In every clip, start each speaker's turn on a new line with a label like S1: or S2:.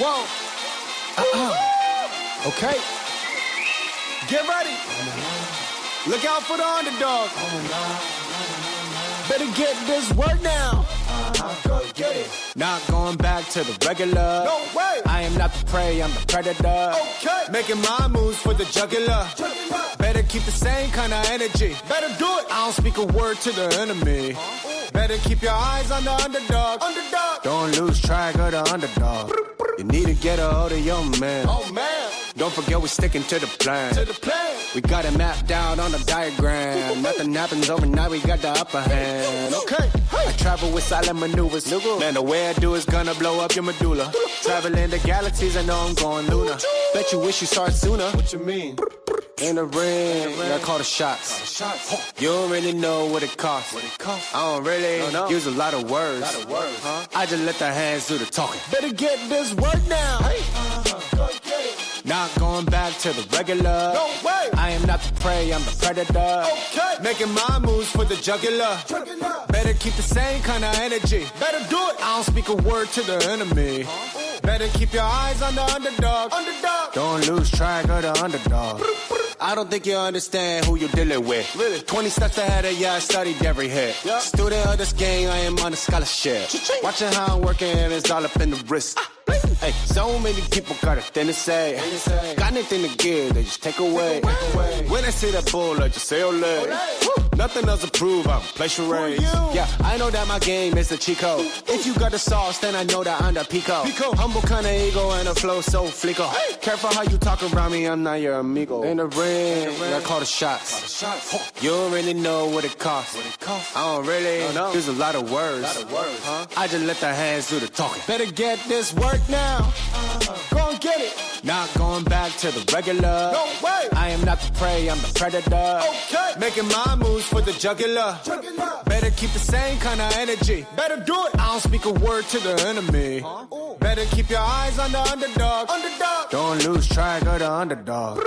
S1: Whoa. Okay. Get ready. Look out for the underdog. Better get this work now. Go get it. Not going back to the regular. No way. I am not the prey, I'm the predator. Okay. Making my moves for the jugular. Better keep the same kind of energy. Better do it. I don't speak a word to the enemy. Better keep your eyes on the underdog. Don't lose track of the underdog. You need to get a hold of your man. Oh man. Don't forget we're sticking to the plan. We got it mapped out on the diagram. Nothing happens overnight, we got the upper hand. Okay. I travel with silent maneuvers. Man, the way I do is gonna blow up your medulla. Traveling the galaxies, I know I'm going lunar. Bet you wish you saw it sooner. What you mean? In the ring, I call the shots. You don't really know what it costs. I don't really use a lot of words. I just let the hands do the talking. Better get this work now. Not going back to the regular. No way. I am not the prey, I'm the predator. Okay. Making my moves for the jugular. Better keep the same kind of energy. Better do it. I don't speak a word to the enemy. Better keep your eyes on the underdog. Don't lose track of the underdog. I don't think you understand who you're dealing with. Really? 20 steps ahead of you, I studied every hit. Yep. Student of this game, I am on a scholarship. Watching how I'm working, it's all up in the wrist. Hey, so many people got a thing to say. Got anything to give, they just take away. When I see that bull, I just say ole. Nothing else to prove, I'm play charades. Yeah, I know that my game is the Chico. If you got the sauce, then I know that I'm the Pico. Humble kind of ego and a flow so flico. Careful how you talk around me, I'm not your amigo. In the ring, I call the shots. You don't really know what it costs. I don't really use a lot of words. I just let the hands do the talking. Better get this work now. Go and get it. Not going back to the regular. No way. I am not the prey, I'm the predator. Okay. Making my moves for the jugular. Better keep the same kind of energy. Better do it. I don't speak a word to the enemy. Better keep your eyes on the underdog. Don't lose track of the underdog.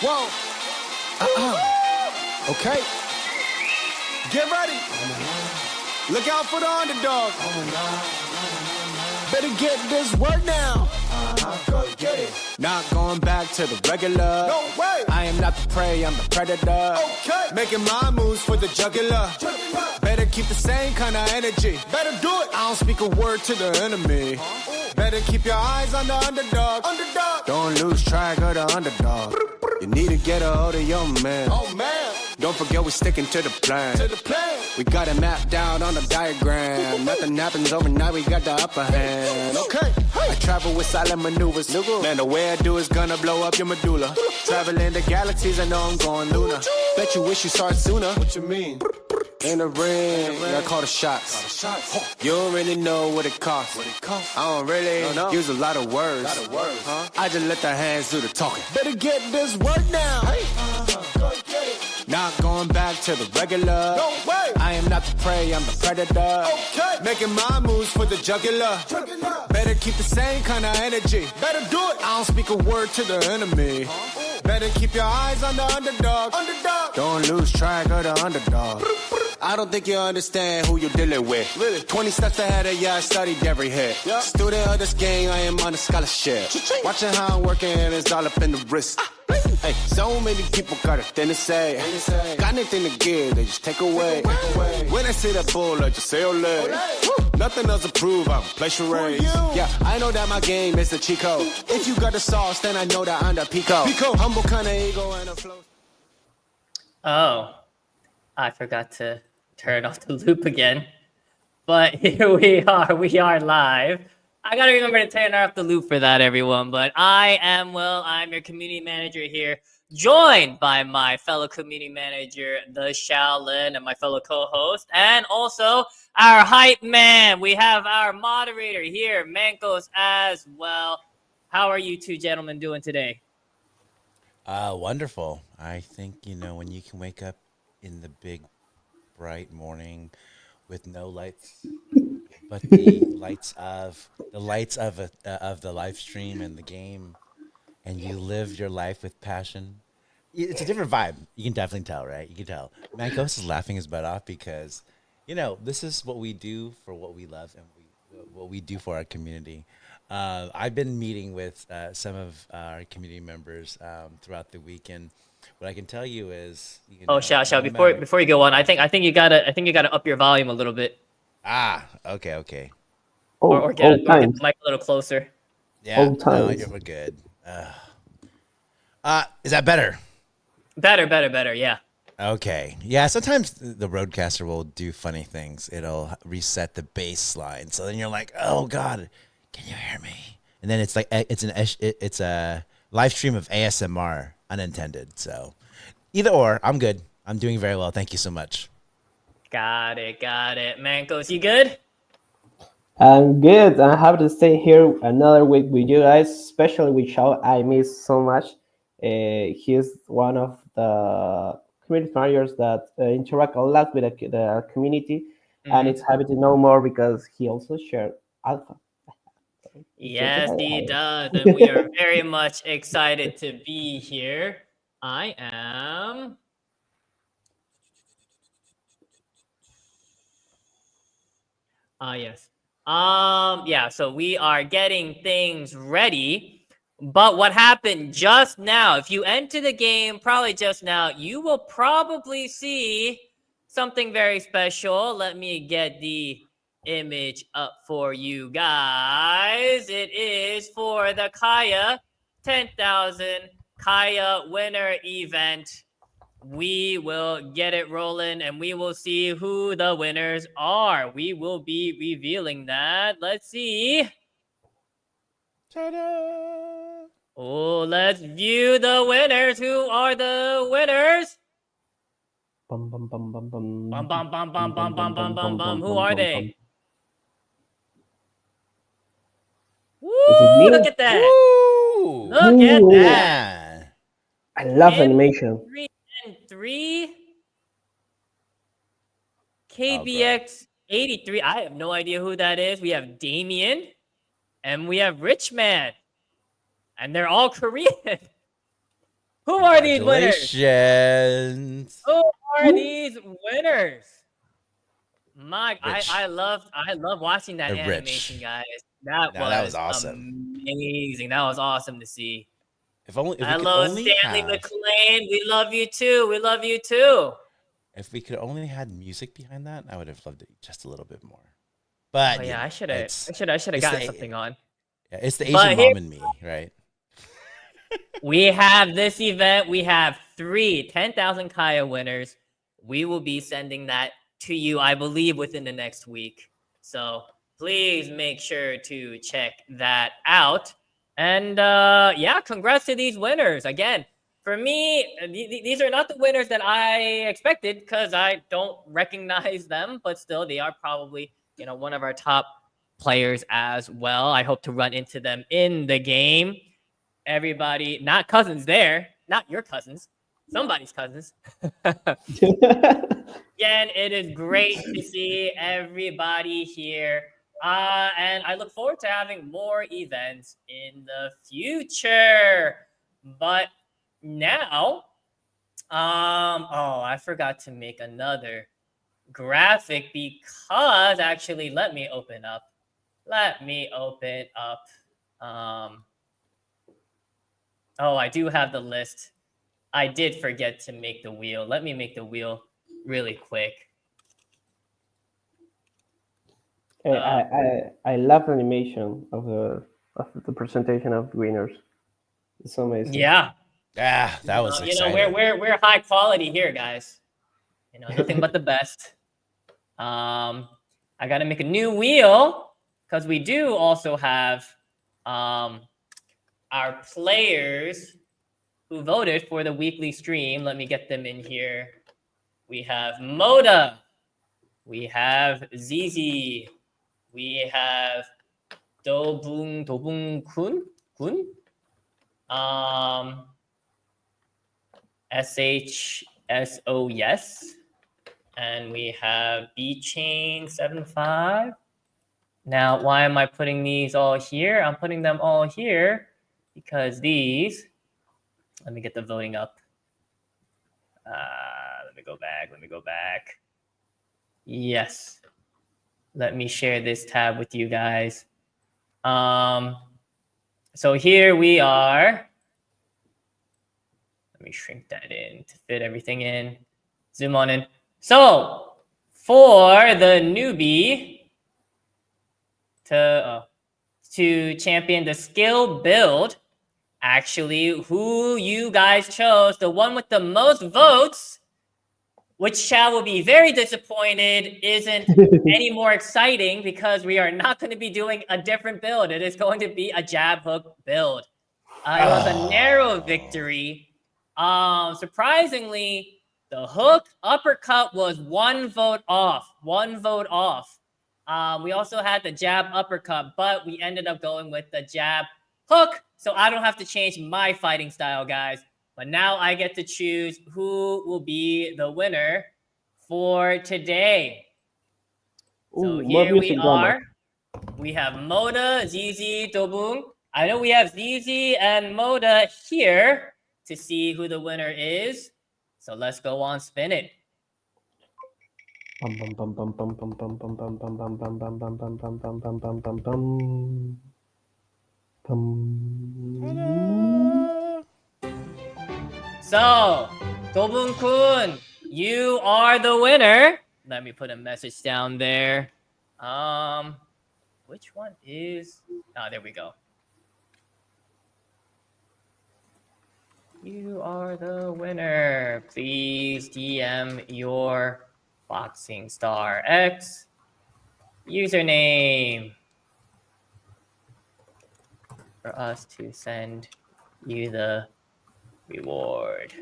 S1: Whoa. Okay. Get ready. Look out for the underdog. Better get this work now. Go get it. Not going back to the regular. No way. I am not the prey, I'm the predator. Okay. Making my moves for the jugular. Better keep the same kind of energy. Better do it. I don't speak a word to the enemy. Better keep your eyes on the underdog. Don't lose track of the underdog. You need to get a hold of your man. Oh man. Don't forget we're sticking to the plan. We got it mapped out on the diagram. Nothing happens overnight, we got the upper hand. Okay. I travel with silent maneuvers. Man, the way I do is gonna blow up your medulla. Traveling the galaxies, I know I'm going lunar. Bet you wish you saw it sooner. What you mean? In the ring, I call the shots. You don't really know what it costs. I don't really use a lot of words. I just let the hands do the talking. Better get this work now. Not going back to the regular. No way. I am not the prey, I'm the predator. Okay. Making my moves for the jugular. Better keep the same kind of energy. Better do it. I don't speak a word to the enemy. Better keep your eyes on the underdog. Don't lose track of the underdog. I don't think you understand who you're dealing with. Really? 20 steps ahead of you, I studied every hit. Yep. Student of this game, I am on a scholarship. Watching how I'm working, it's all up in the wrist. Hey, so many people got a thing to say. Got anything to give, they just take away. When I see that bull, I just say ole. Nothing else to prove, I'm play charades. Yeah, I know that my game is the Chico. If you got the sauce, then I know that I'm the Pico. Humble kind of ego and a flow.
S2: Oh, I forgot to turn off the loop again. But here we are live. I gotta remember to turn off the loop for that, everyone. But I am Will. I'm your community manager here, joined by my fellow community manager, theShaolin, and my fellow co-host, and also our hype man. We have our moderator here, Mancos, as well. How are you two gentlemen doing today?
S3: Wonderful. I think, when you can wake up in the big, bright morning with no lights, but the lights of the live stream and the game, and you live your life with passion. It's a different vibe. You can definitely tell, right? You can tell. Mancos is laughing his butt off because, this is what we do for what we love and what we do for our community. I've been meeting with some of our community members throughout the weekend. What I can tell you is,
S2: Oh, Shao,
S3: no matter.
S2: before you go on, I think you gotta up your volume a little bit,
S3: Okay.
S2: or
S4: Oh,
S2: get
S4: old
S2: the
S4: times.
S2: mic a little closer.
S3: Yeah,
S4: Old
S3: no,
S4: times.
S3: we're good. Is that better?
S2: Better. Yeah.
S3: Okay. Yeah, sometimes the broadcaster will do funny things. It'll reset the baseline. So then you're like, "Oh God, can you hear me?" And then it's like it's a live stream of ASMR, unintended. So either or, I'm good. I'm doing very well. Thank you so much.
S2: Got it. Mancos, you good?
S4: I'm good. I'm happy to stay here another week with you guys, especially with Shao. I miss so much. He's one of the community managers that interact a lot with the community, and
S2: Mhm.
S4: it's happy to know more because he also shared alpha.
S2: Yes, he does, and we are very much excited to be here. I am. Yes. Yeah, so we are getting things ready. But what happened just now, if you enter the game probably just now, you will probably see something very special. Let me get the image up for you guys. It is for the Kaya 10,000 Kaya winner event. We will get it rolling and we will see who the winners are. We will be revealing that. Let's see.
S3: Ta-da!
S2: Oh, let's view the winners. Who are the winners?
S4: Bum, bum, bum, bum, bum.
S2: Bum, bum, bum, bum,
S4: Bum,
S2: bum,
S4: bum,
S2: bum,
S4: bum,
S2: bum, bum,
S4: bum,
S2: bum.
S4: bum,
S2: Who
S4: bum,
S2: are
S4: bum,
S2: they?
S4: bum. Is it
S2: Woo!
S4: me?
S2: Look at that.
S3: Woo!
S2: Look at
S4: Ooh,
S2: that.
S3: Man.
S4: I love animation.
S2: M3N3
S3: Oh, bro.
S2: KBX 83. I have no idea who that is. We have Damien and we have Richman. And they're all Korean. Who are these winners?
S3: Congratulations.
S2: Who are these winners?
S3: Rich.
S2: I love watching that animation,
S3: Rich.
S2: guys. That
S3: No, that was
S2: was
S3: awesome.
S2: amazing. That was awesome to see.
S3: If we could
S2: Hello,
S3: only
S2: Stanley
S3: have
S2: McLean. We love you too. We love you too.
S3: if we could only had music behind that, I would have loved it just a little bit more.
S2: Oh
S3: But
S2: yeah,
S3: it's
S2: I should have
S3: it's
S2: gotten
S3: the
S2: something on.
S3: it's the Asian
S2: But here
S3: mom in me, right?
S2: we have this event. We have 10,000 Kaya winners. We will be sending that to you, I believe, within the next week. So please make sure to check that out. And yeah, congrats to these winners. Again, for me, these are not the winners that I expected because I don't recognize them, but still, they are probably one of our top players as well. I hope to run into them in the game. Everybody, not cousins there, not your cousins, somebody's cousins. Again, it is great to see everybody here. And I look forward to having more events in the future. But now, oh, I forgot to make another graphic because actually, let me open up. Oh, I do have the list. I did forget to make the wheel. Let me make the wheel really quick.
S4: I love the animation of the presentation of winners. It's amazing.
S2: Yeah.
S3: Ah, that was exciting.
S2: We're high quality here, guys. Nothing but the best. I gotta make a new wheel because we do also have our players who voted for the weekly stream. Let me get them in here. We have Moda. We have Zizi. We have Dobung Kun. SHSO yes. And we have bchain75. Now, why am I putting these all here? I'm putting them all here because these, let me get the voting up. Let me go back. Yes. Let me share this tab with you guys. So here we are. Let me shrink that in to fit everything in. Zoom on in. So for the newbie to champion the skill build, actually, who you guys chose, the one with the most votes, which Shao will be very disappointed isn't any more exciting because we are not going to be doing a different build. It is going to be a jab hook build. It was a narrow victory. Surprisingly, the hook uppercut was 1 vote off. 1 vote off. We also had the jab uppercut, but we ended up going with the jab hook. So I don't have to change my fighting style, guys. But now I get to choose who will be the winner for today. So here we are. We have Moda, ZZ, Dobung. I know we have ZZ and Moda here to see who the winner is. So let's go on, spin it. So, Dobun-kun, you are the winner. Let me put a message down there. Which one is... there we go. You are the winner. Please DM your Boxing Star X username for us to send you the reward.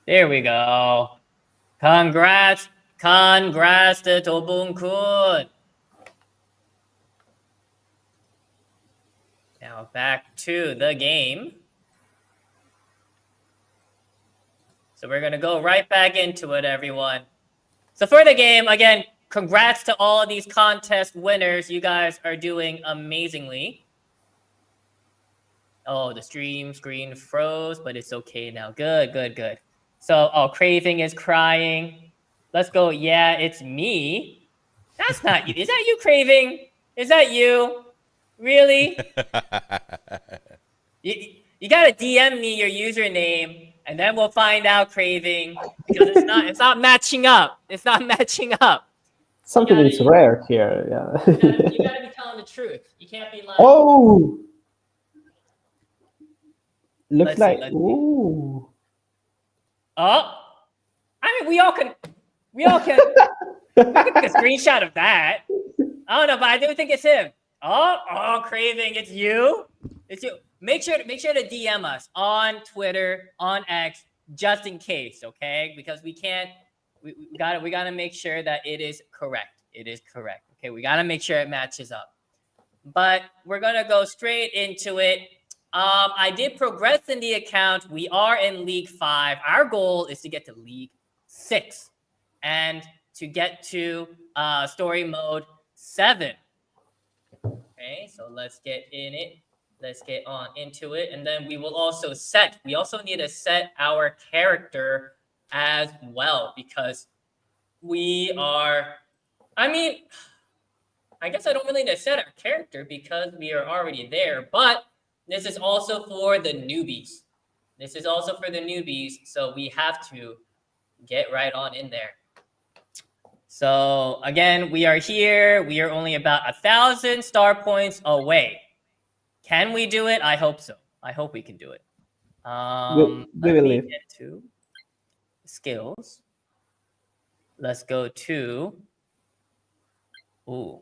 S2: There we go. Congrats to Dobun-kun. Now back to the game. So we're going to go right back into it, everyone. So for the game, again, congrats to all of these contest winners. You guys are doing amazingly. Oh, the stream screen froze, but it's okay now. Good. So, Craving is crying. Let's go. Yeah, it's me. That's not you. Is that you, Craving? Is that you? Really? You got to DM me your username, and then we'll find out, Craving, because it's not matching up. It's not matching up.
S4: Something is rare here. Yeah.
S2: You gotta be telling the truth. You can't be lying.
S4: Oh. Looks like. Ooh.
S2: Oh, I mean, we all can we can take a screenshot of that. I don't know, but I do think it's him. Oh, Craving, it's you. It's you. Make sure to DM us on Twitter, on X, just in case, okay? Because we gotta make sure that it is correct. It is correct. Okay, we gotta make sure it matches up. But we're gonna go straight into it. I did progress in the account. We are in League 5. Our goal is to get to League 6 and to get to story mode 7. Okay, so let's get in it. Let's get on into it. And then we will also need to set our character as well, because we are, I guess I don't really need to set our character because we are already there, but this is also for the newbies. So we have to get right on in there. So again, we are here. We are only about 1,000 star points away. Can we do it? I hope so. I hope we can do it. Let me get to skills. Let's go to... Ooh.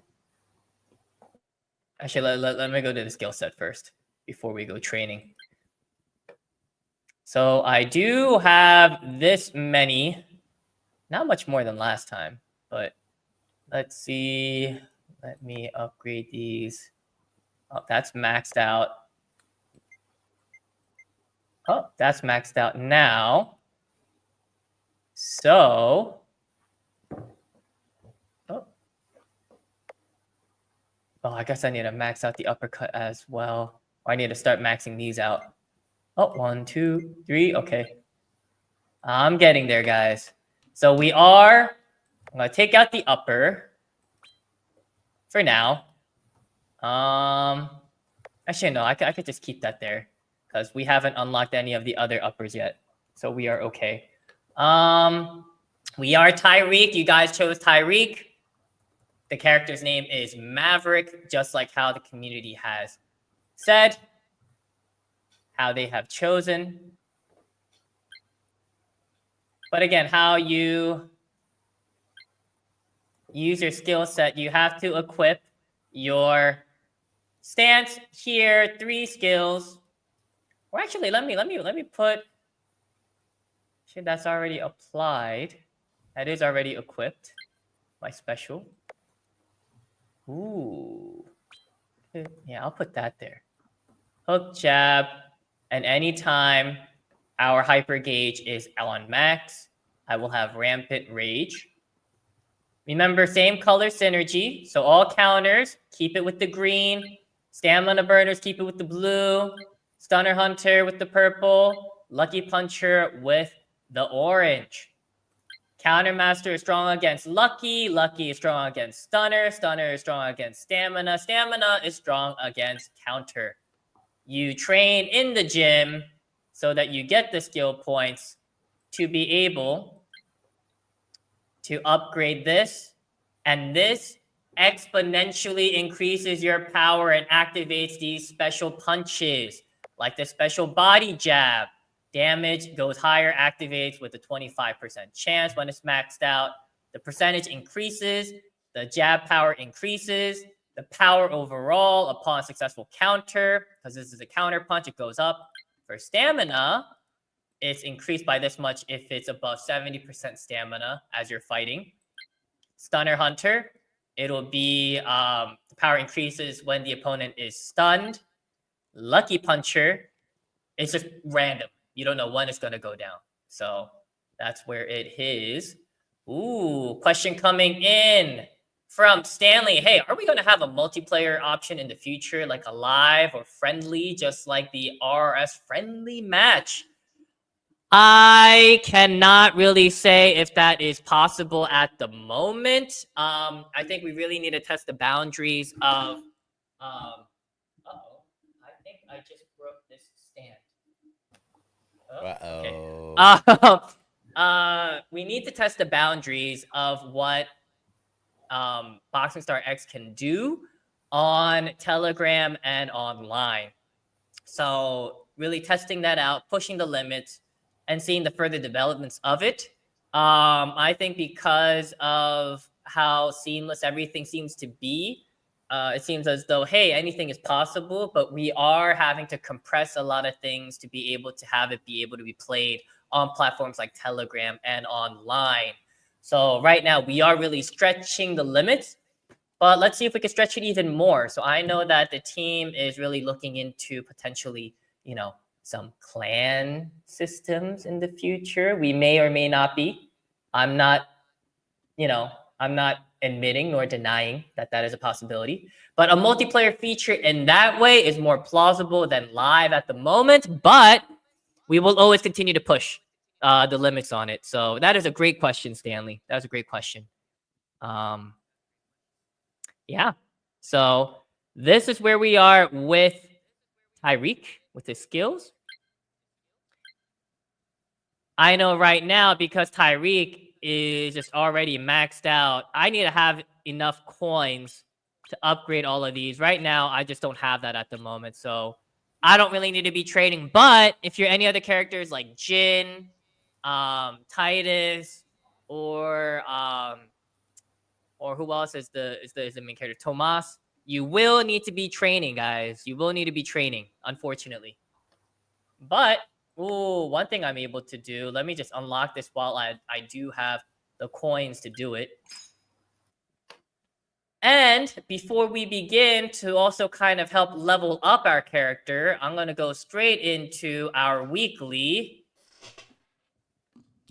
S2: Actually, let me go to the skill set first before we go training. So I do have this many, not much more than last time, but let's see. Let me upgrade these. Oh, that's maxed out. Oh, that's maxed out now. So Oh, I guess I need to max out the uppercut as well. Or I need to start maxing these out. Oh, 1, 2, 3. Okay. I'm getting there, guys. So I'm going to take out the upper for now. Actually, no, I could just keep that there because we haven't unlocked any of the other uppers yet. So we are okay. We are Tyreek. You guys chose Tyreek. The character's name is Maverick, just like how the community has said, how they have chosen. But again, how you use your skill set, you have to equip your stance here, 3 skills. Or actually, let me put. Actually, that's already applied. That is already equipped. My special. Ooh. Yeah, I'll put that there. Hook, jab, and anytime our hyper gauge is on max, I will have rampant rage. Remember, same color synergy. So all counters, keep it with the green. Stamina burners, keep it with the blue. Stunner Hunter with the purple. Lucky Puncher with the orange. Countermaster is strong against Lucky. Lucky is strong against Stunner. Stunner is strong against Stamina. Stamina is strong against Counter. You train in the gym so that you get the skill points to be able to upgrade this. And this exponentially increases your power and activates these special punches, like the special body jab. Damage goes higher, activates with a 25% chance when it's maxed out. The percentage increases, the jab power increases, the power overall upon successful counter, because this is a counter punch, it goes up. For stamina, it's increased by this much if it's above 70% stamina as you're fighting. Stunner Hunter, it'll be, the power increases when the opponent is stunned. Lucky Puncher, it's just random. You don't know when it's going to go down. So that's where it is. Ooh, question coming in from Stanley. Hey, are we going to have a multiplayer option in the future, like a live or friendly, just like the RRS friendly match? I cannot really say if that is possible at the moment. I think we really need to test the boundaries of... uh-oh, I think I just broke this stand. Okay. We need to test the boundaries of what Boxing Star X can do on Telegram and online. So really testing that out, pushing the limits, and seeing the further developments of it. I think because of how seamless everything seems to be, it seems as though, hey, anything is possible, but we are having to compress a lot of things to be able to have it be able to be played on platforms like Telegram and online. So right now we are really stretching the limits, but let's see if we can stretch it even more. So I know that the team is really looking into potentially, some clan systems in the future. We may or may not be. I'm not admitting nor denying that is a possibility. But a multiplayer feature in that way is more plausible than live at the moment. But we will always continue to push the limits on it. So that is a great question, Stanley. That was a great question. Yeah. So this is where we are with Tyreek, with his skills. I know right now, because Tyreek is just already maxed out, I need to have enough coins to upgrade all of these. Right now, I just don't have that at the moment. So I don't really need to be trading. But if you're any other characters like Jin, Titus, or who else is the main character? Tomas, you will need to be training, guys. You will need to be training, unfortunately. But one thing I'm able to do, let me just unlock this while I do have the coins to do it. And before we begin to also kind of help level up our character, I'm going to go straight into our weekly.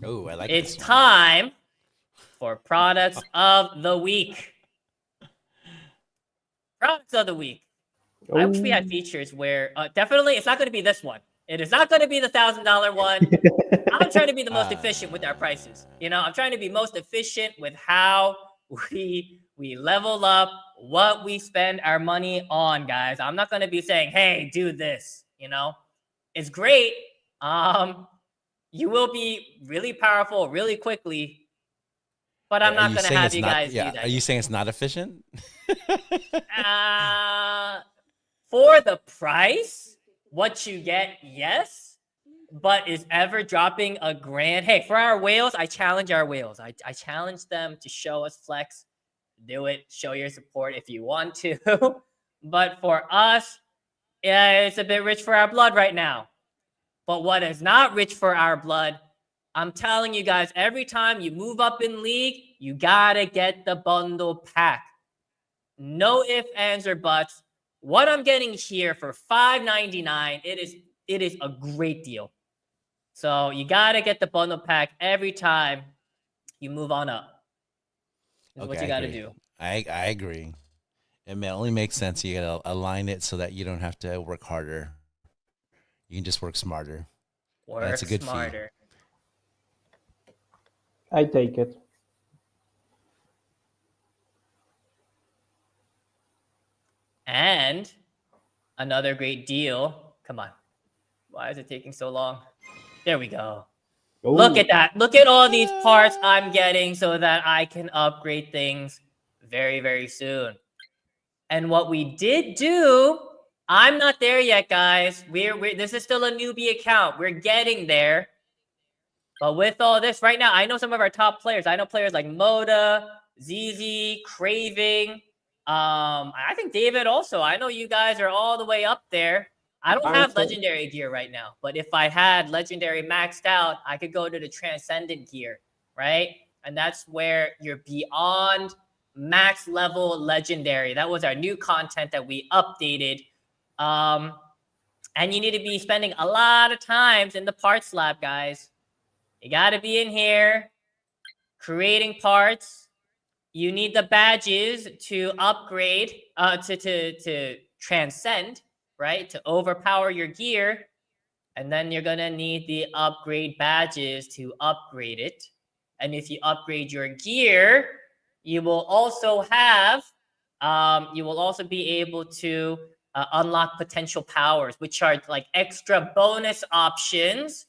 S3: Oh, I like
S2: It's
S3: this one.
S2: time for products of the week. Products of the week. I wish we had features where definitely it's not going to be this one. It is not going to be the $1,000 one. I'm trying to be the most efficient with our prices. You know, I'm trying to be most efficient with how we level up what we spend our money on, guys. I'm not going to be saying, "Hey, do this." You know, it's great. You will be really powerful really quickly, but I'm not going to have you guys do that.
S3: Are you saying it's not efficient?
S2: For the price, what you get, yes. But is ever dropping a grand? Hey, for our whales, I challenge our whales. I challenge them to show us flex. Do it. Show your support if you want to. But for us, yeah, it's a bit rich for our blood right now. But what is not rich for our blood, I'm telling you guys, every time you move up in league, you gotta get the bundle pack. No ifs, ands, or buts. What I'm getting here for $5.99, it is a great deal. So you gotta get the bundle pack every time you move on up. This is what you gotta do.
S3: I agree. It only makes sense. You gotta align it so that you don't have to work harder. You can just work smarter. That's a good smarter. Fee.
S4: I take it.
S2: And another great deal. Come on. Why is it taking so long? There we go. Ooh. Look at that. Look at all these parts I'm getting so that I can upgrade things very, very soon. And what we did do, I'm not there yet, guys. This is still a newbie account. We're getting there. But with all this right now, I know some of our top players. I know players like Moda, ZZ, Craving. I think David also. I know you guys are all the way up there. I don't have legendary gear right now, but if I had legendary maxed out, I could go to the transcendent gear, right? And that's where you're beyond max level legendary. That was our new content that we updated. And you need to be spending a lot of times in the parts lab, guys. You got to be in here creating parts. You need the badges to upgrade, to transcend, right? To overpower your gear. And then you're going to need the upgrade badges to upgrade it. And if you upgrade your gear, you will also have, you will also be able to unlock potential powers, which are like extra bonus options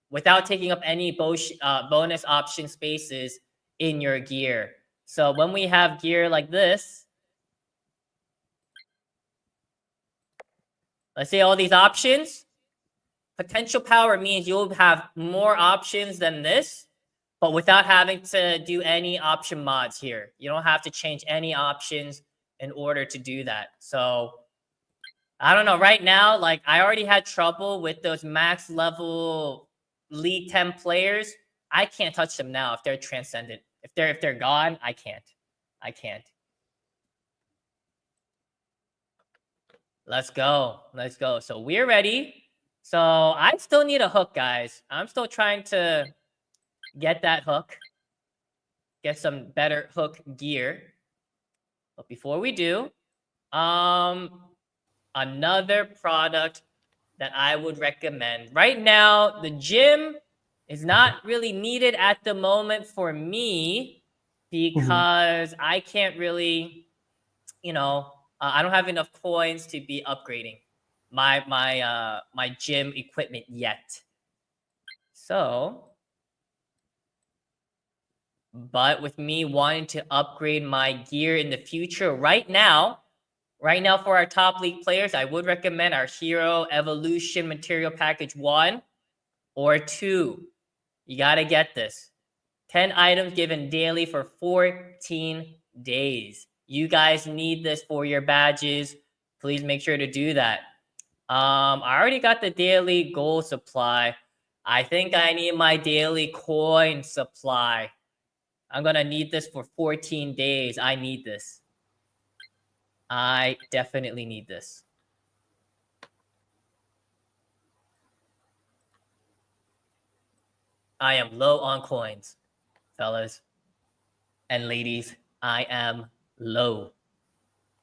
S2: without taking up any bonus option spaces in your gear. So when we have gear like this, let's say all these options, potential power means you'll have more options than this, but without having to do any option mods here. You don't have to change any options in order to do that. So I don't know. Right now, like I already had trouble with those max level League 10 players. I can't touch them now if they're transcendent. If they're gone, I can't. Let's go. So we're ready. So I still need a hook, guys. I'm still trying to get that hook. Get some better hook gear. But before we do, another product that I would recommend. Right now, the gym is not really needed at the moment for me because I can't really, I don't have enough coins to be upgrading my gym equipment yet. So, but with me wanting to upgrade my gear in the future, right now for our top league players, I would recommend our Hero Evolution Material Package 1 or 2. You got to get this. 10 items given daily for 14 days. You guys need this for your badges. Please make sure to do that. I already got the daily gold supply. I think I need my daily coin supply. I'm going to need this for 14 days. I need this. I definitely need this. I am low on coins, fellas and ladies. I am low.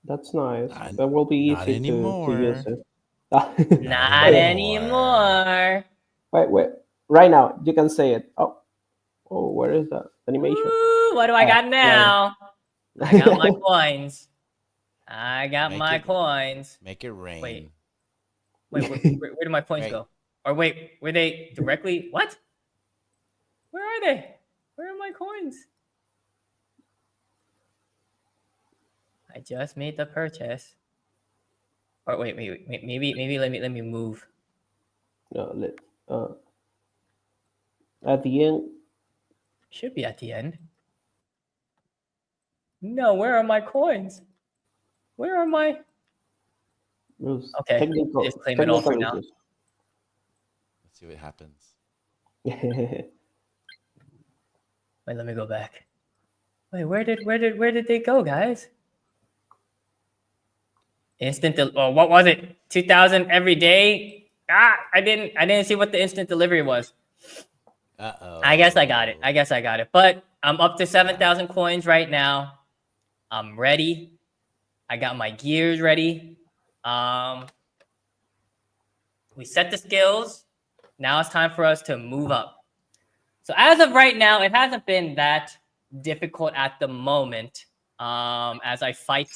S4: That's nice.
S3: Not-
S4: That will be
S3: not
S4: easy to use
S3: anymore.
S4: it.
S2: Not
S3: anymore.
S2: anymore.
S4: Wait. Right now, you can say it. Oh, where is that animation?
S2: Ooh, what do I got now? I got my coins. I got my coins.
S3: Make it rain.
S2: Wait, where do my coins
S3: Wait.
S2: go? Or wait, were they directly? What? Where are they? Where are my coins? I just made the purchase. Or wait, maybe let me move.
S4: No, at the end.
S2: Should be at the end. No, where are my coins? Where are my? Okay,
S4: Technical,
S2: just claim it all for now.
S3: Let's see what happens.
S4: Issues.
S2: Wait, let me go back. Wait, where did they go, guys? What was it? 2,000 every day? I didn't see what the instant delivery was.
S3: Uh-oh.
S2: I guess I got it. But I'm up to 7,000 coins right now. I'm ready. I got my gears ready. We set the skills. Now it's time for us to move up. So as of right now, it hasn't been that difficult at the moment. As I fight.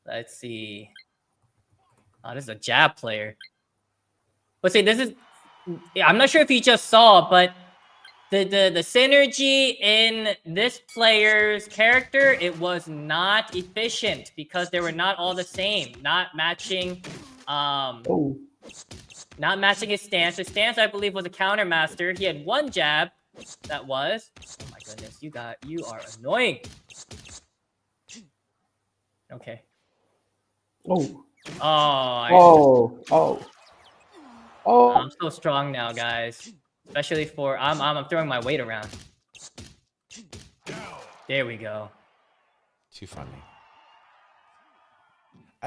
S2: Let's see. Oh, this is a jab player. But see, I'm not sure if you just saw, but the synergy in this player's character, it was not efficient because they were not all the same. Not matching not matching his stance. His stance, I believe, was a counter master. He had one jab that was. Oh my goodness, you are annoying. Okay. I'm so strong now, guys. Especially for I'm throwing my weight around. There we go.
S3: Too funny.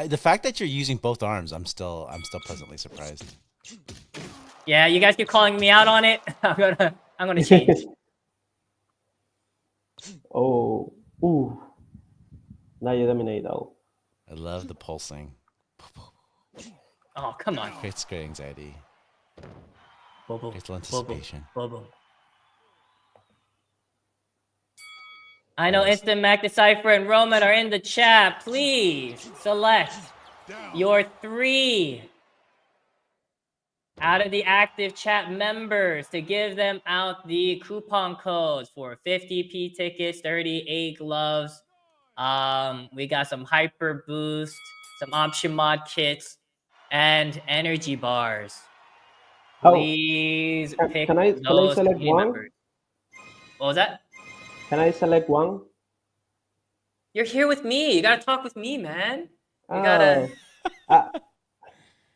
S3: The fact that you're using both arms, I'm still pleasantly surprised.
S2: Yeah, you guys keep calling me out on it. I'm gonna change.
S4: Now you dominate though.
S3: I love the pulsing.
S2: Oh, come on.
S3: Creates great anxiety.
S2: Boom.
S3: Creates anticipation.
S2: Boom. I know Instamac, Decipher, and Roman are in the chat. Please select your 3 out of the active chat members to give them out the coupon codes for 50p tickets, 38 gloves. We got some hyper boost, some option mod kits, and energy bars. Please pick
S4: can I select one?
S2: members. What was that?
S4: Can I select one?
S2: You're here with me. You gotta talk with me, man. You gotta.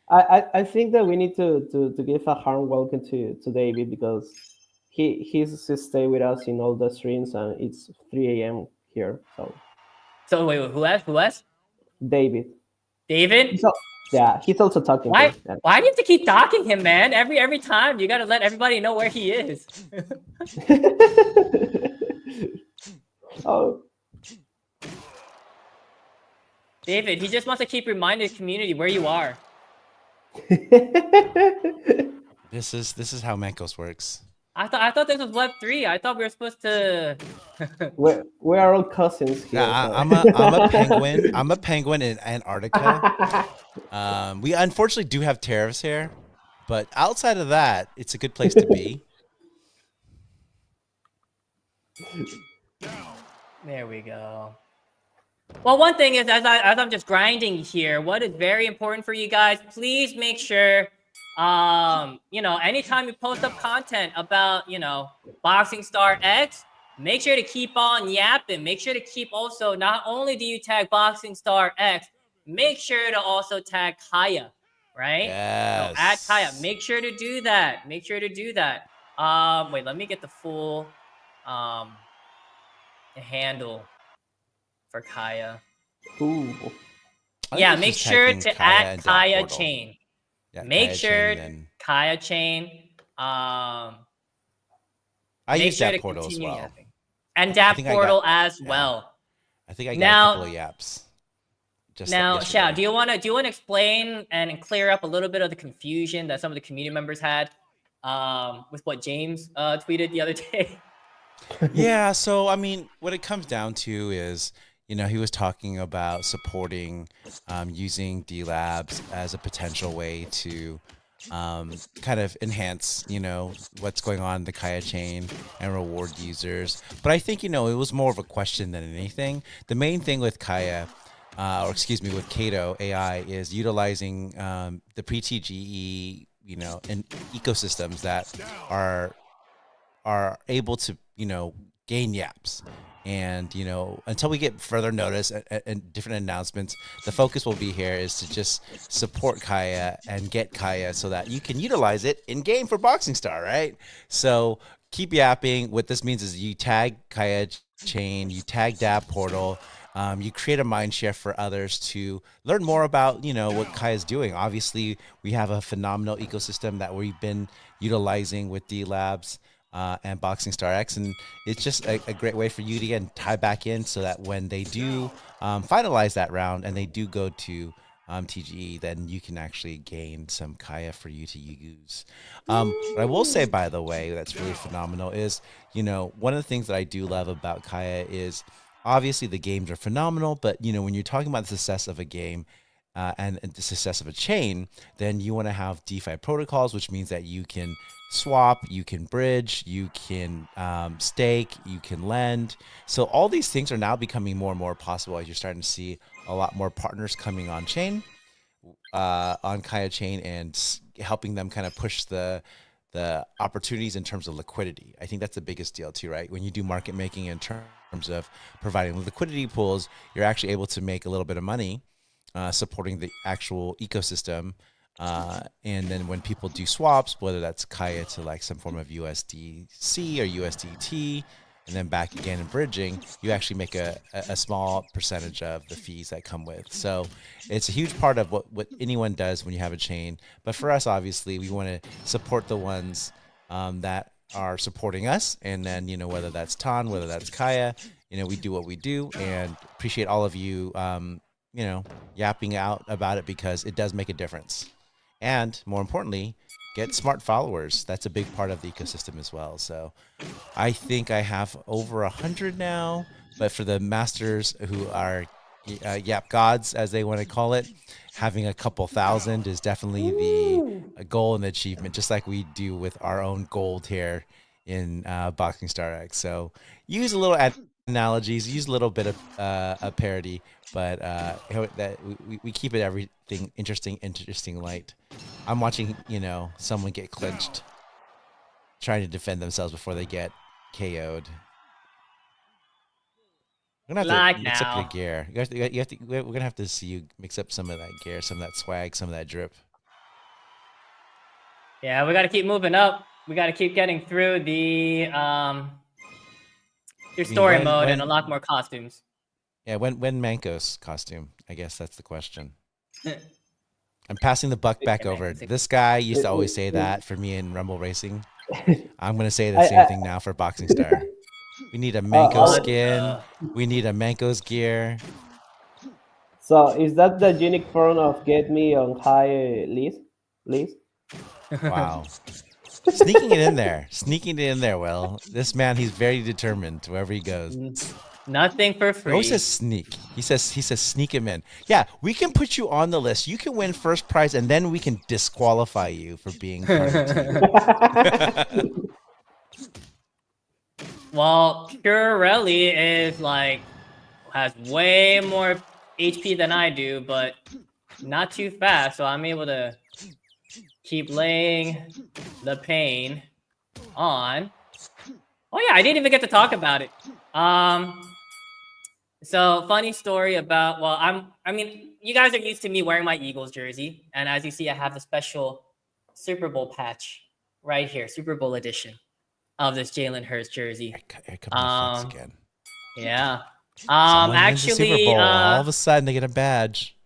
S4: I think that we need to give a hard welcome to David because he's to stay with us in all the streams and it's 3 a.m. here.
S2: So wait, who asked?
S4: David.
S2: David?
S4: He's also talking.
S2: Why do you have to keep talking him, man? Every time you gotta let everybody know where he is. David, he just wants to keep reminding the community where you are.
S3: This is how Mancos works.
S2: I thought this was Web3. I thought we were supposed to.
S4: we are all cousins here.
S3: Yeah, I'm a penguin. I'm a penguin in Antarctica. We unfortunately do have tariffs here, but outside of that, it's a good place to be.
S2: There we go. Well, one thing is, as I'm just grinding here, what is very important for you guys, please make sure, anytime you post up content about, Boxing Star X, make sure to keep on yapping. Make sure to keep also, not only do you tag Boxing Star X, make sure to also tag Kaya, right?
S3: Yes.
S2: So at Kaya, make sure to do that. Wait, let me get the full handle for Kaya.
S4: Ooh.
S2: Yeah, make sure to add Kaya Chain.
S3: Yeah,
S2: make sure Kaya Chain.
S3: I use that portal as well.
S2: And Dap Portal as well.
S3: I think I got
S2: Now-
S3: a couple of yaps. Just
S2: Now,
S3: yesterday.
S2: Xiao, do you want to explain and clear up a little bit of the confusion that some of the community members had with what James tweeted the other day?
S3: Yeah, so I mean, what it comes down to is, he was talking about supporting using Delabs as a potential way to kind of enhance, what's going on in the Kaya chain and reward users. But I think, it was more of a question than anything. The main thing with Kaya, with Kato AI, is utilizing the pre-TGE, and ecosystems that are able to, gain yaps. And, until we get further notice and different announcements, the focus will be here is to just support Kaya and get Kaya so that you can utilize it in game for Boxing Star, right? So keep yapping. What this means is you tag Kaya chain, you tag Dab portal, you create a mind share for others to learn more about, what Kaya is doing. Obviously, we have a phenomenal ecosystem that we've been utilizing with Delabs and Boxing Star X, and it's just a great way for you to again tie back in so that when they do finalize that round and they do go to TGE, then you can actually gain some Kaya for you to use. What I will say, by the way, that's really phenomenal is, one of the things that I do love about Kaya is obviously the games are phenomenal, but when you're talking about the success of a game and the success of a chain, then you want to have DeFi protocols, which means that you can swap, you can bridge, you can stake, you can lend. So all these things are now becoming more and more possible as you're starting to see a lot more partners coming on chain, on Kaya chain, and helping them kind of push the opportunities in terms of liquidity. I think that's the biggest deal too, right? When you do market making in terms of providing liquidity pools, you're actually able to make a little bit of money supporting the actual ecosystem. And then when people do swaps, whether that's Kaya to like some form of USDC or USDT, and then back again in bridging, you actually make a small percentage of the fees that come with. So it's a huge part of what anyone does when you have a chain. But for us, obviously, we want to support the ones that are supporting us. And then, whether that's Ton, whether that's Kaya, we do what we do, and appreciate all of you, yapping out about it, because it does make a difference. And more importantly, get smart followers. That's a big part of the ecosystem as well. So I think I have over 100 now, but for the masters who are yap gods, as they want to call it, having a couple thousand is definitely the goal and the achievement, just like we do with our own gold here in Boxing Star X. So use a little analogies, use a little bit of a parody, but that we keep it everything interesting light. I'm watching, someone get clinched, trying to defend themselves before they get KO'd. We're gonna have to mix up your gear. We're gonna have to see you mix up some of that gear, some of that swag, some of that drip.
S2: Yeah, we got to keep moving up. We got to keep getting through the your story mode and unlock more costumes.
S3: Yeah, when Mancos costume? I guess that's the question. I'm passing the buck back over. This guy used to always say that for me in Rumble Racing. I'm going to say the same thing now for Boxing Star. We need a Manco skin. We need a Manco's gear.
S4: So is that the unique form of get me on high list?
S3: Wow. Sneaking it in there. Well, this man, he's very determined wherever he goes.
S2: Nothing for free.
S3: He always says sneak. He says sneak him in. Yeah, we can put you on the list. You can win first prize, and then we can disqualify you for being part of the team.
S2: Well, Purelli is has way more HP than I do, but not too fast. So I'm able to keep laying the pain on. Oh yeah, I didn't even get to talk about it. So funny story about, I mean, you guys are used to me wearing my Eagles jersey. And as you see, I have the special Super Bowl patch right here, Super Bowl edition of this Jalen Hurts jersey.
S3: Here comes the flex again.
S2: Yeah.
S3: Someone wins the
S2: Actually,
S3: Super Bowl, all of a sudden they get a badge.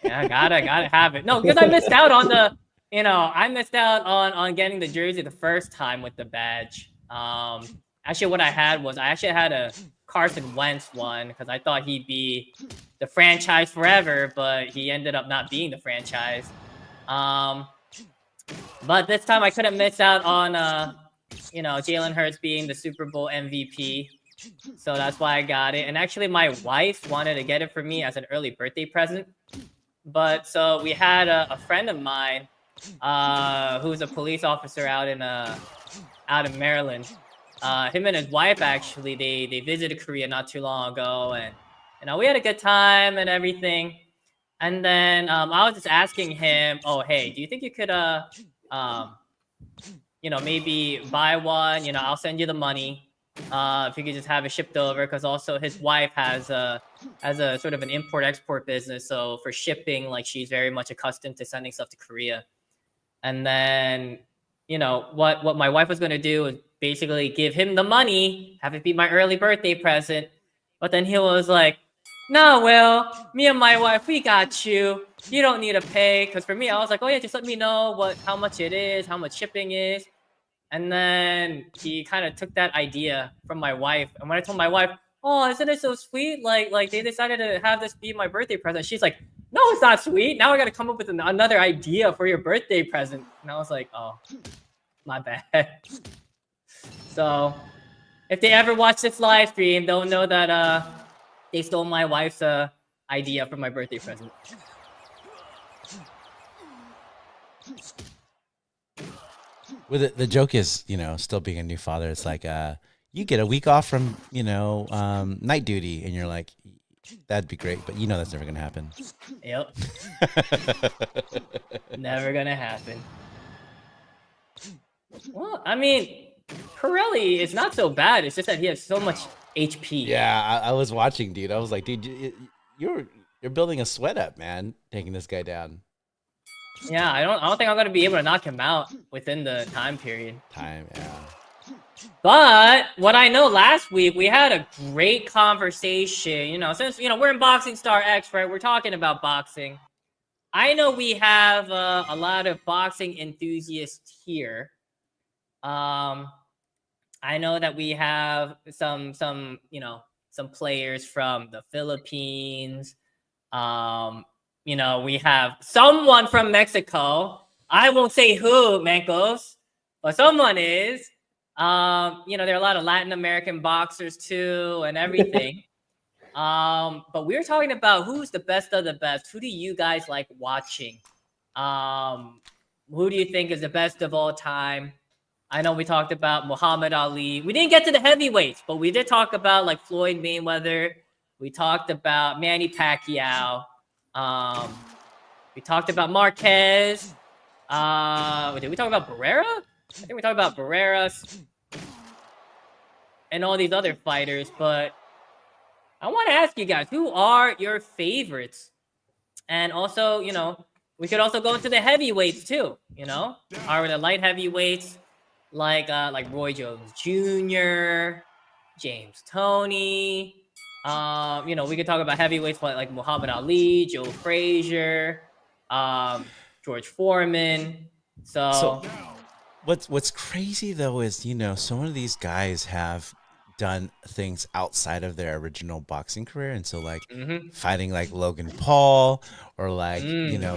S2: Yeah, gotta have it. No, because I missed out on the, I missed out on getting the jersey the first time with the badge. Actually, what I had was I actually had a Carson Wentz one because I thought he'd be the franchise forever, but he ended up not being the franchise. But this time I couldn't miss out on, Jalen Hurts being the Super Bowl MVP. So that's why I got it. And actually, my wife wanted to get it for me as an early birthday present. But so we had a friend of mine who's a police officer out in Maryland. Him and his wife, actually, they visited Korea not too long ago. And, we had a good time and everything. And then I was just asking him, oh, hey, do you think you could, maybe buy one? I'll send you the money. If you could just have it shipped over, because also his wife has a sort of an import-export business. So for shipping, like, she's very much accustomed to sending stuff to Korea. And then, what my wife was going to do was basically give him the money, have it be my early birthday present. But then he was like, no, Will, me and my wife, we got you. You don't need to pay. Because for me, I was like, oh, yeah, just let me know how much it is, how much shipping is. And then he kind of took that idea from my wife. And when I told my wife, oh, isn't it so sweet? Like they decided to have this be my birthday present. She's like, no, it's not sweet. Now I got to come up with another idea for your birthday present. And I was like, oh, my bad. So if they ever watch this live stream, they'll know that they stole my wife's idea for my birthday present.
S3: Well, the joke is, still being a new father, it's like you get a week off from, night duty, and you're like, that'd be great, but that's never going to happen.
S2: Yep. Never going to happen. Well, I mean, Pirelli is not so bad. It's just that he has so much HP.
S3: Yeah, I was watching, dude. I was like, dude, you're building a sweat up, man, taking this guy down.
S2: Yeah, I don't think I'm gonna be able to knock him out within the time period.
S3: Yeah.
S2: But what I know, last week we had a great conversation. Since we're in Boxing Star X, right? We're talking about boxing. I know we have a lot of boxing enthusiasts here. I know that we have some players from the Philippines. We have someone from Mexico. I won't say who, Mancos, but someone is. There are a lot of Latin American boxers too and everything. But we're talking about who's the best of the best. Who do you guys like watching? Who do you think is the best of all time? I know we talked about Muhammad Ali. We didn't get to the heavyweights, but we did talk about like Floyd Mayweather. We talked about Manny Pacquiao. We talked about Marquez. Did we talk about Barrera? I think we talked about Barrera and all these other fighters. But I want to ask you guys, who are your favorites? And also, we could also go into the heavyweights too. Are the light heavyweights like Roy Jones Jr., James Toney? We could talk about heavyweights like Muhammad Ali, Joe Frazier, George Foreman. So
S3: what's crazy though is, some of these guys have done things outside of their original boxing career. And so fighting like Logan Paul or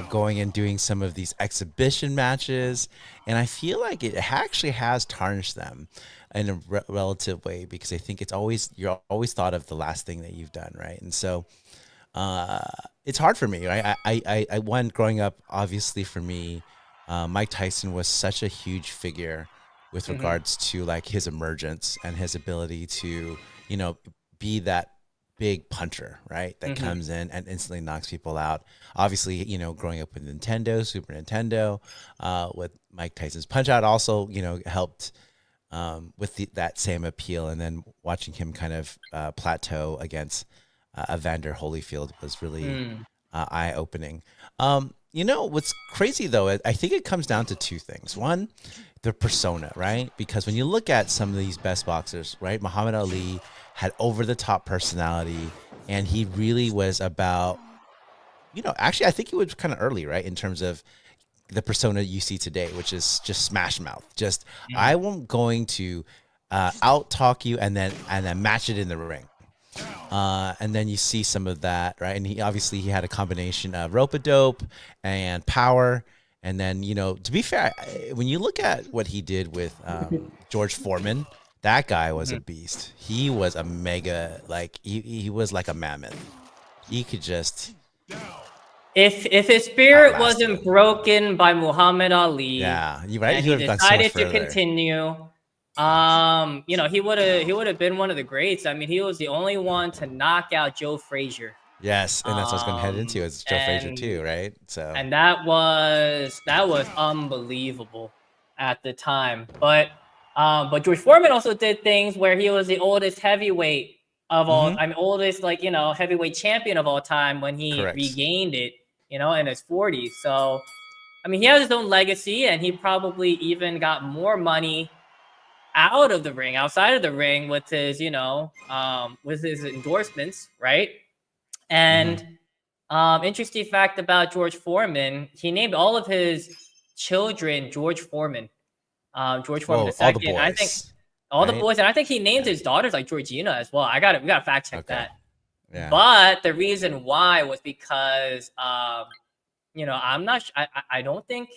S3: going and doing some of these exhibition matches. And I feel like it actually has tarnished them in a relative way, because I think you're always thought of the last thing that you've done, right? And so it's hard for me, right? I went growing up, obviously for me, Mike Tyson was such a huge figure with regards to like his emergence and his ability to, be that big puncher, right? That comes in and instantly knocks people out. Obviously, growing up with Nintendo, Super Nintendo, with Mike Tyson's Punch Out also, helped with that same appeal. And then watching him kind of plateau against Evander Holyfield was really eye-opening. What's crazy though, I think it comes down to two things. One, the persona, right? Because when you look at some of these best boxers, right? Muhammad Ali had over-the-top personality, and he really was about, actually I think he was kind of early, right? In terms of the persona you see today, which is just smash mouth. I won't going to out-talk you and then match it in the ring. And then you see some of that, right? And he had a combination of rope-a-dope and power. And then, to be fair, when you look at what he did with George Foreman, that guy was a beast. He was a mega, like, he was like a mammoth. He could just...
S2: If his spirit wasn't broken by Muhammad Ali,
S3: yeah, you're right.
S2: And he decided to continue, he would have been one of the greats. I mean, he was the only one to knock out Joe Frazier.
S3: Yes, and that's what I was going to head into. It's Joe Frazier too, right? So,
S2: and that was unbelievable at the time. But George Foreman also did things where he was the oldest heavyweight of all. I mean, oldest heavyweight champion of all time when he regained it. In his 40s. So, I mean, he has his own legacy, and he probably even got more money out of the ring, outside of the ring, with his, with his endorsements, right? And interesting fact about George Foreman, he named all of his children George Foreman. George Foreman II.
S3: All the boys,
S2: I think all the boys, and I think he named his daughters like Georgina as well. We gotta fact check that. Yeah. But the reason why was because, I'm not. I don't think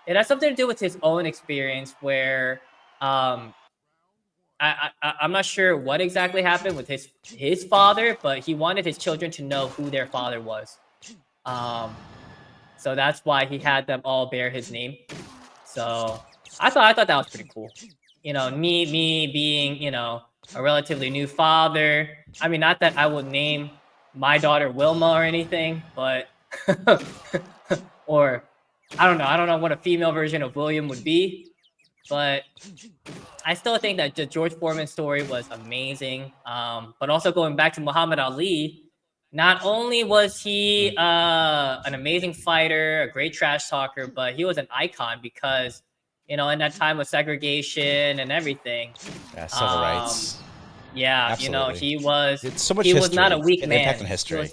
S2: it has something to do with his own experience. Where, I'm not sure what exactly happened with his father, but he wanted his children to know who their father was. So that's why he had them all bear his name. So I thought that was pretty cool. Me being a relatively new father. I mean, not that I would name my daughter Wilma or anything, but or I don't know what a female version of William would be, but I still think that the George Foreman story was amazing. But also going back to Muhammad Ali, not only was he an amazing fighter, a great trash talker, but he was an icon because in that time of segregation and everything.
S3: Yeah, civil rights.
S2: Yeah,
S3: absolutely.
S2: He was.
S3: It's so much
S2: he
S3: history.
S2: Was not a weak man.
S3: Impact on history.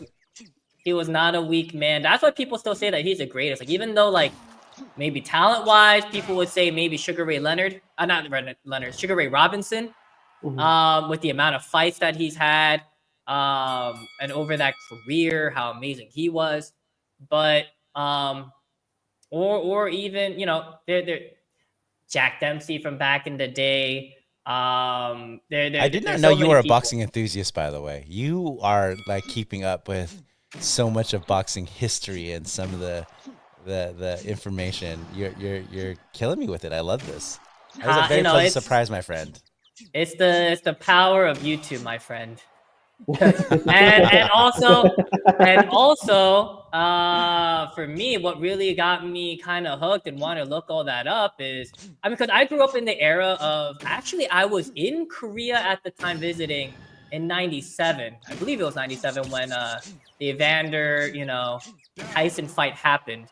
S2: He was not a weak man. That's why people still say that he's the greatest. Like, even though, like, maybe talent-wise, people would say maybe Sugar Ray Leonard. Sugar Ray Robinson. With the amount of fights that he's had, and over that career, how amazing he was. But or even they're Jack Dempsey from back in the day. I
S3: did not know you were a boxing enthusiast, by the way. You are like keeping up with so much of boxing history and some of the information. You're killing me with it. I love this. That was a very pleasant surprise, my friend.
S2: It's the power of YouTube, my friend. and also for me, what really got me kind of hooked and want to look all that up is, because I grew up in the era of, actually I was in Korea at the time visiting in 97. I believe it was 97 when the Evander Tyson fight happened.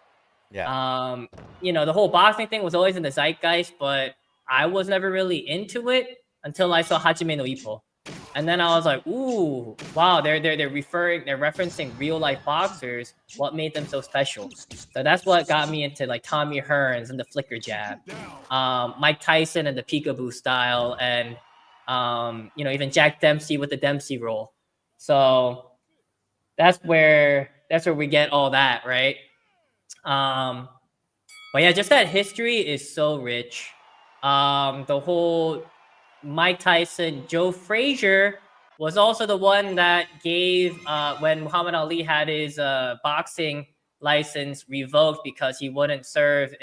S3: Yeah.
S2: The whole boxing thing was always in the zeitgeist, but I was never really into it until I saw Hajime no Ippo. And then I was like, ooh, wow, they're referencing real life boxers. What made them so special? So that's what got me into like Tommy Hearns and the flicker jab, Mike Tyson and the peekaboo style, and even Jack Dempsey with the Dempsey roll. So that's where we get all that, right? But yeah, just that history is so rich. The whole Mike Tyson, Joe Frazier was also the one that gave when Muhammad Ali had his boxing license revoked because he wouldn't serve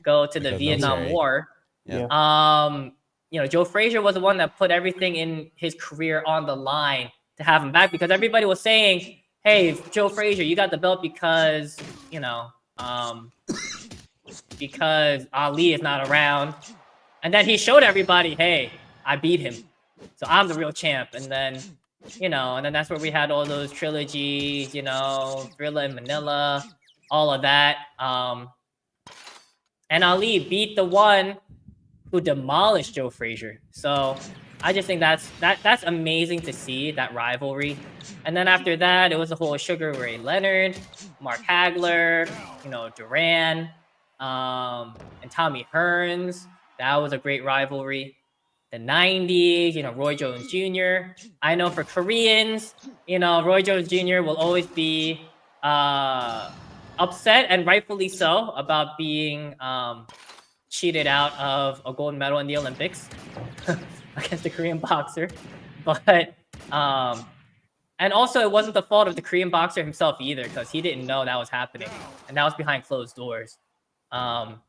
S2: go to the Vietnam War.
S3: Yeah.
S2: Joe Frazier was the one that put everything in his career on the line to have him back, because everybody was saying, "Hey, Joe Frazier, you got the belt because because Ali is not around." And then he showed everybody, "Hey, I beat him, so I'm the real champ." And then, and then that's where we had all those trilogies, Thrilla in Manila, all of that. And Ali beat the one who demolished Joe Frazier. So I just think that's amazing to see that rivalry. And then after that, it was the whole Sugar Ray Leonard, Mark Hagler, Duran, and Tommy Hearns. That was a great rivalry. the 90s, Roy Jones Jr. I know for Koreans, Roy Jones Jr. will always be upset, and rightfully so, about being cheated out of a gold medal in the Olympics against the Korean boxer. But and also it wasn't the fault of the Korean boxer himself either, because he didn't know that was happening, and that was behind closed doors. And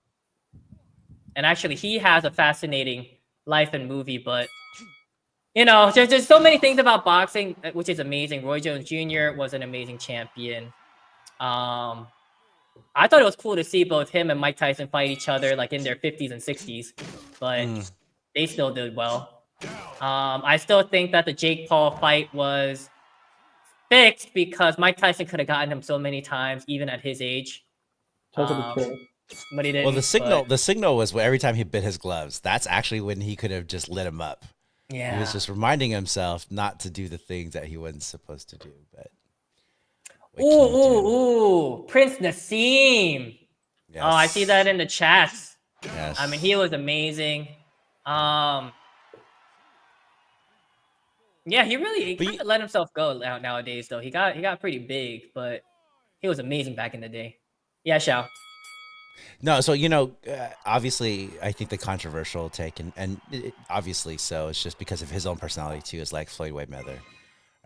S2: actually, he has a fascinating life and movie, but there's so many things about boxing which is amazing. Roy Jones Jr. was an amazing champion. I thought it was cool to see both him and Mike Tyson fight each other like in their 50s and 60s, but they still did well. I still think that the Jake Paul fight was fixed because Mike Tyson could have gotten him so many times, even at his age.
S4: Totally true.
S2: But he didn't.
S3: Well, the signal was every time he bit his gloves. That's actually when he could have just lit him up.
S2: Yeah.
S3: He was just reminding himself not to do the things that he wasn't supposed to do. But
S2: ooh, Prince Nassim.
S3: Yes.
S2: Oh, I see that in the chats.
S3: Yes.
S2: I mean, he was amazing. Yeah, he kind of let himself go nowadays, though. He got pretty big, but he was amazing back in the day. Yeah, Xiao.
S3: No, so obviously, I think the controversial take, and obviously so, it's just because of his own personality too, is like Floyd Mayweather,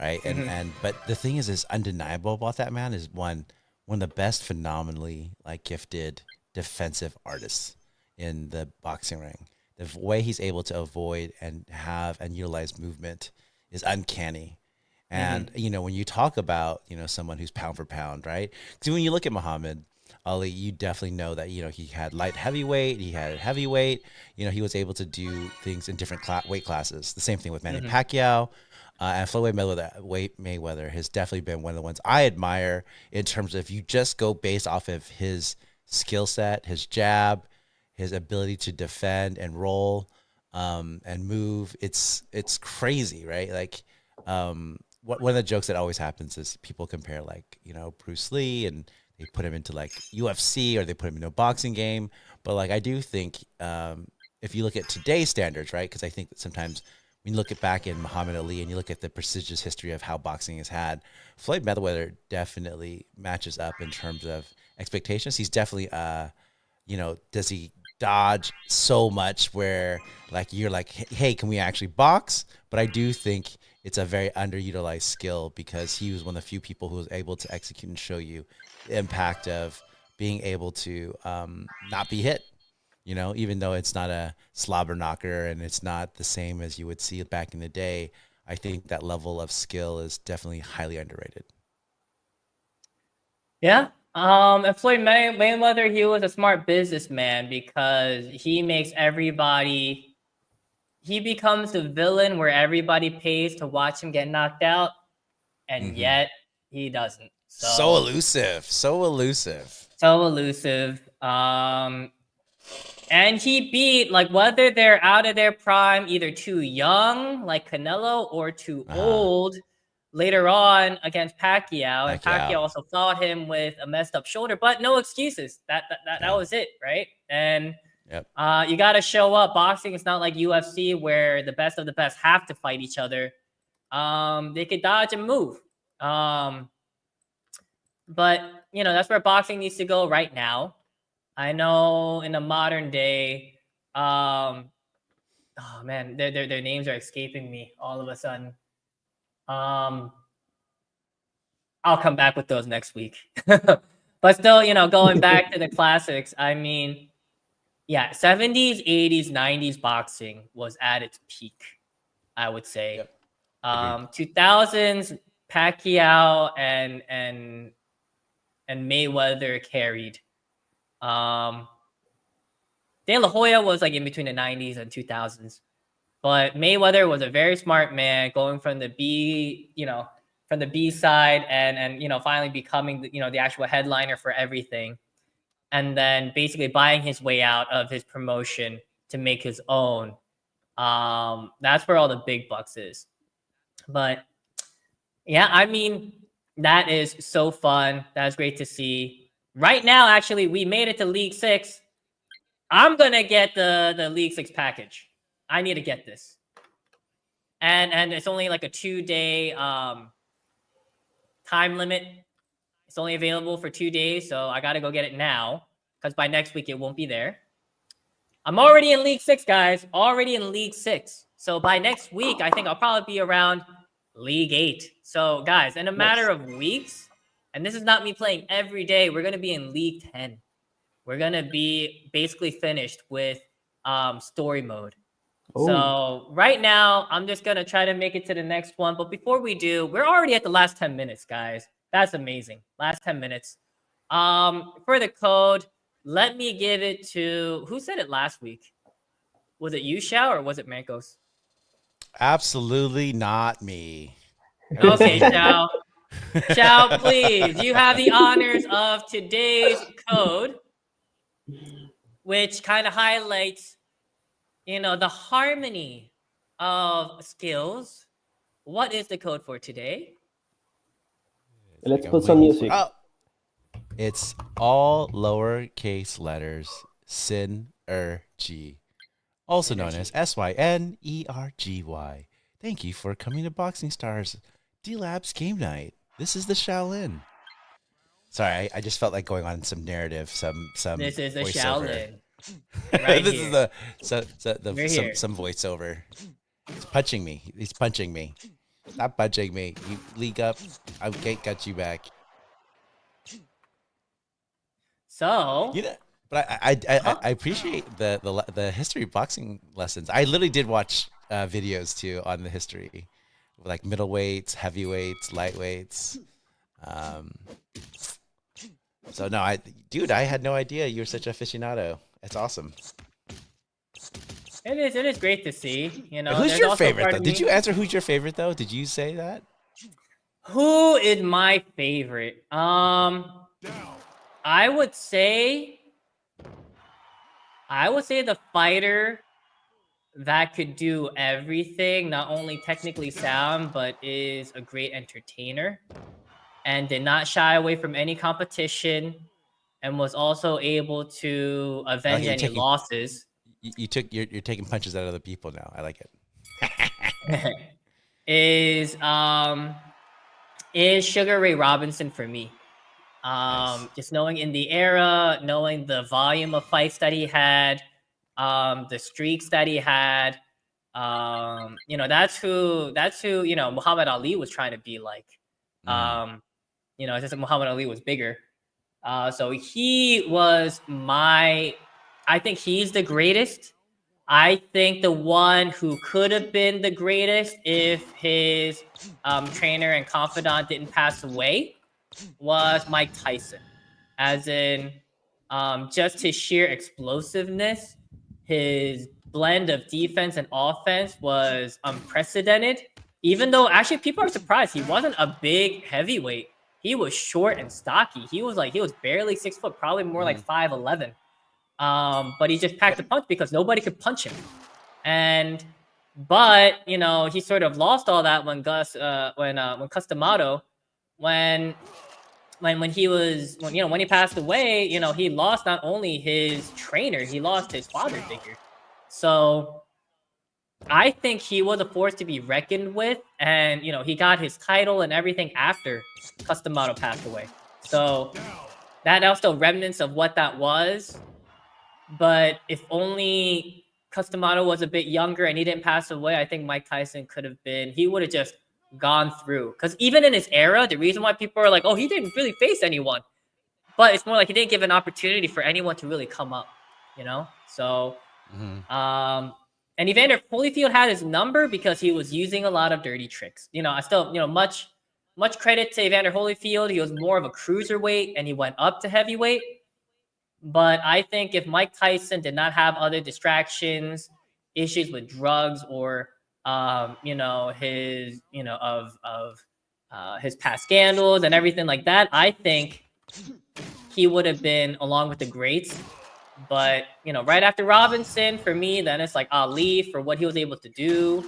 S3: right? And but the thing is undeniable about that man is one of the best phenomenally gifted defensive artists in the boxing ring. The way he's able to avoid and have and utilize movement is uncanny. And when you talk about someone who's pound for pound, right? Because when you look at Muhammad Ali, you definitely know that he had light heavyweight, he had heavyweight. He was able to do things in different weight classes. The same thing with Manny Pacquiao, and Floyd Mayweather has definitely been one of the ones I admire in terms of if you just go based off of his skill set, his jab, his ability to defend and roll, and move. It's crazy, right? One of the jokes that always happens is people compare Bruce Lee and they put him into UFC or they put him into a boxing game. But I do think if you look at today's standards, right? Because I think that sometimes when you look back in Muhammad Ali and you look at the prestigious history of how boxing has had, Floyd Mayweather definitely matches up in terms of expectations. He's definitely, does he dodge so much where you're like, hey, can we actually box? But I do think it's a very underutilized skill because he was one of the few people who was able to execute and show you the impact of being able to not be hit, even though it's not a slobber knocker and it's not the same as you would see back in the day. I think that level of skill is definitely highly underrated.
S2: Yeah. And Floyd Mayweather, he was a smart businessman because he makes he becomes the villain where everybody pays to watch him get knocked out, and yet he doesn't.
S3: So elusive.
S2: And he beat, whether they're out of their prime, either too young, like Canelo, or too old, later on against Pacquiao. And Pacquiao also fought him with a messed up shoulder, but no excuses. That was it, right? And you got to show up. Boxing is not like UFC where the best of the best have to fight each other. They could dodge and move. But that's where boxing needs to go right now. I know in the modern day, oh man, their names are escaping me all of a sudden. I'll come back with those next week. But still, going back to the classics, I mean, yeah, 70s, 80s, 90s boxing was at its peak, I would say. 2000s, Pacquiao and Mayweather carried. De La Hoya was in between the 90s and 2000s, but Mayweather was a very smart man, going from the B side and finally becoming the actual headliner for everything, and then basically buying his way out of his promotion to make his own. That's where all the big bucks is. But yeah, I mean, that is so fun. That's great to see. Right now, actually, we made it to League 6. I'm going to get the League 6 package. I need to get this. And it's only like a 2-day time limit. It's only available for 2 days, so I gotta go get it now because by next week it won't be there. I'm already in League 6, guys. Already in League 6. So by next week, I think I'll probably be around League 8. So guys, in a matter of weeks, and this is not me playing every day, we're gonna be in League 10. We're gonna be basically finished with story mode.
S4: Oh.
S2: So right now, I'm just gonna try to make it to the next one. But before we do, we're already at the last 10 minutes, guys. That's amazing. Last 10 minutes. For the code, let me give it to who said it last week? Was it you, Shao, or was it Mancos?
S3: Absolutely not me.
S2: Okay, Shao. Shao, please. You have the honors of today's code, which kind of highlights, the harmony of skills. What is the code for today?
S4: Let's put some music.
S3: Oh, it's all lowercase letters, Synergy, also known as SYNERGY. Thank you for coming to Boxing Stars Delabs game night. This is theShaolin. Sorry, I just felt like going on some narrative, some.
S2: This is the
S3: voiceover.
S2: Shaolin. Right
S3: This
S2: here.
S3: is some voiceover. He's punching me. He's punching me. Stop punching me. You leak up. I can't cut you back.
S2: So,
S3: But I appreciate the history boxing lessons. I literally did watch videos too on the history, like middleweights, heavyweights, lightweights. So no, I had no idea you were such an aficionado. It's awesome.
S2: it is great to see.
S3: Who's
S2: there's
S3: your
S2: also
S3: favorite
S2: part
S3: though?
S2: of
S3: Did
S2: me-
S3: you answer who's your favorite though? Did you say that?
S2: Who is my favorite? I would say the fighter that could do everything, not only technically sound, but is a great entertainer and did not shy away from any competition and was also able to avenge any losses.
S3: You're taking punches at other people now. I like
S2: is
S3: it.
S2: Sugar Ray Robinson for me.
S3: Nice.
S2: Just knowing in the era, knowing the volume of fights that he had, the streaks that he had, that's who Muhammad Ali was trying to be like. It's just that Muhammad Ali was bigger. So he was I think he's the greatest. I think the one who could have been the greatest if his trainer and confidant didn't pass away was Mike Tyson. As in, just his sheer explosiveness, his blend of defense and offense was unprecedented. Even though actually people are surprised, he wasn't a big heavyweight. He was short and stocky. He was barely 6 foot, probably more like 5'11". But he just packed a punch because nobody could punch him. But he sort of lost all that when Customato, when he passed away, he lost not only his trainer, he lost his father figure. So I think he was a force to be reckoned with, and he got his title and everything after Customato passed away. So that are still remnants of what that was. But if only Customato was a bit younger and he didn't pass away, I think Mike Tyson he would have just gone through. Because even in his era, the reason why people are like, oh, he didn't really face anyone. But it's more like he didn't give an opportunity for anyone to really come up, So, and Evander Holyfield had his number because he was using a lot of dirty tricks. I still, much credit to Evander Holyfield. He was more of a cruiserweight and he went up to heavyweight. But I think if Mike Tyson did not have other distractions, issues with drugs, or his his past scandals and everything like that, I think he would have been along with the greats. But right after Robinson, for me, then it's like Ali for what he was able to do.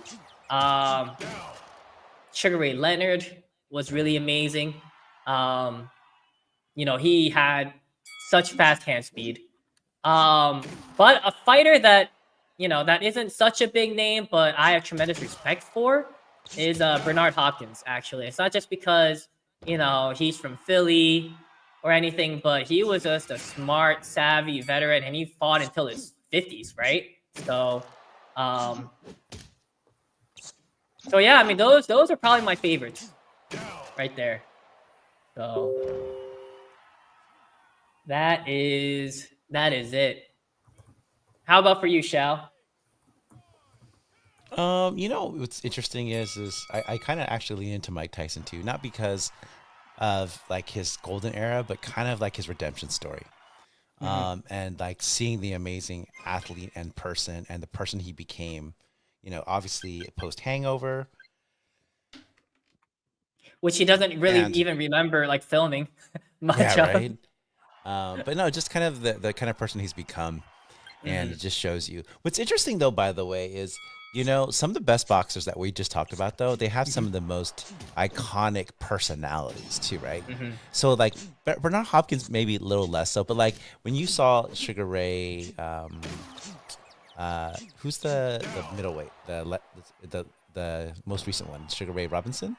S2: Sugar Ray Leonard was really amazing. He had such fast hand speed. But a fighter that that isn't such a big name, but I have tremendous respect for is Bernard Hopkins. Actually, it's not just because he's from Philly or anything, but he was just a smart, savvy veteran, and he fought until his 50s, right? So, so yeah, I mean those are probably my favorites, right there. So that is it. How about for you, Shao?
S3: What's interesting is I kind of actually lean into Mike Tyson too, not because of like his golden era, but kind of like his redemption story. And like seeing the amazing athlete and person and the person he became, obviously post hangover,
S2: which he doesn't really even remember like filming much of.
S3: Right. But no, just kind of the kind of person he's become. And it just shows you. What's interesting, though, by the way, is, some of the best boxers that we just talked about, though, they have some of the most iconic personalities, too, right? So, like, Bernard Hopkins, maybe a little less so, but, like, when you saw Sugar Ray, who's the middleweight, the most recent one, Sugar Ray Robinson?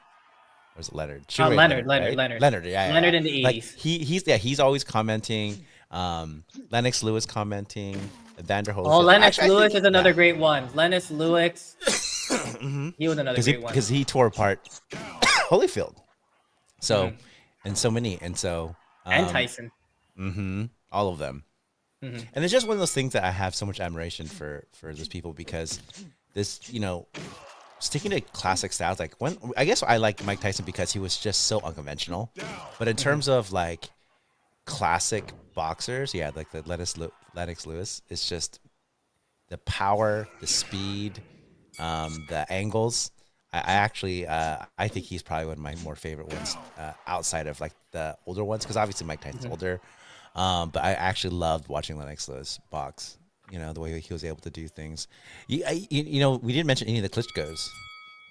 S3: Or is it Leonard?
S2: Leonard,
S3: Leonard, yeah.
S2: Leonard in the 80s.
S3: Like, he's always commenting. Lennox Lewis commenting. Evander Holyfield.
S2: Oh, Lennox Lewis is another great one. Lennox Lewis. He was another great one.
S3: Because he tore apart Holyfield. So, and so many. And so.
S2: And Tyson.
S3: All of them. And it's just one of those things that I have so much admiration for those people because this, sticking to classic styles. Like I guess I like Mike Tyson because he was just so unconventional. But in terms of like classic boxers, yeah, like the Lennox Lewis, it's just the power, the speed, the angles. I actually I think he's probably one of my more favorite ones outside of like the older ones because obviously Mike Tyson's older, but I actually loved watching Lennox Lewis box. The way he was able to do things. We didn't mention any of the Klitschko's.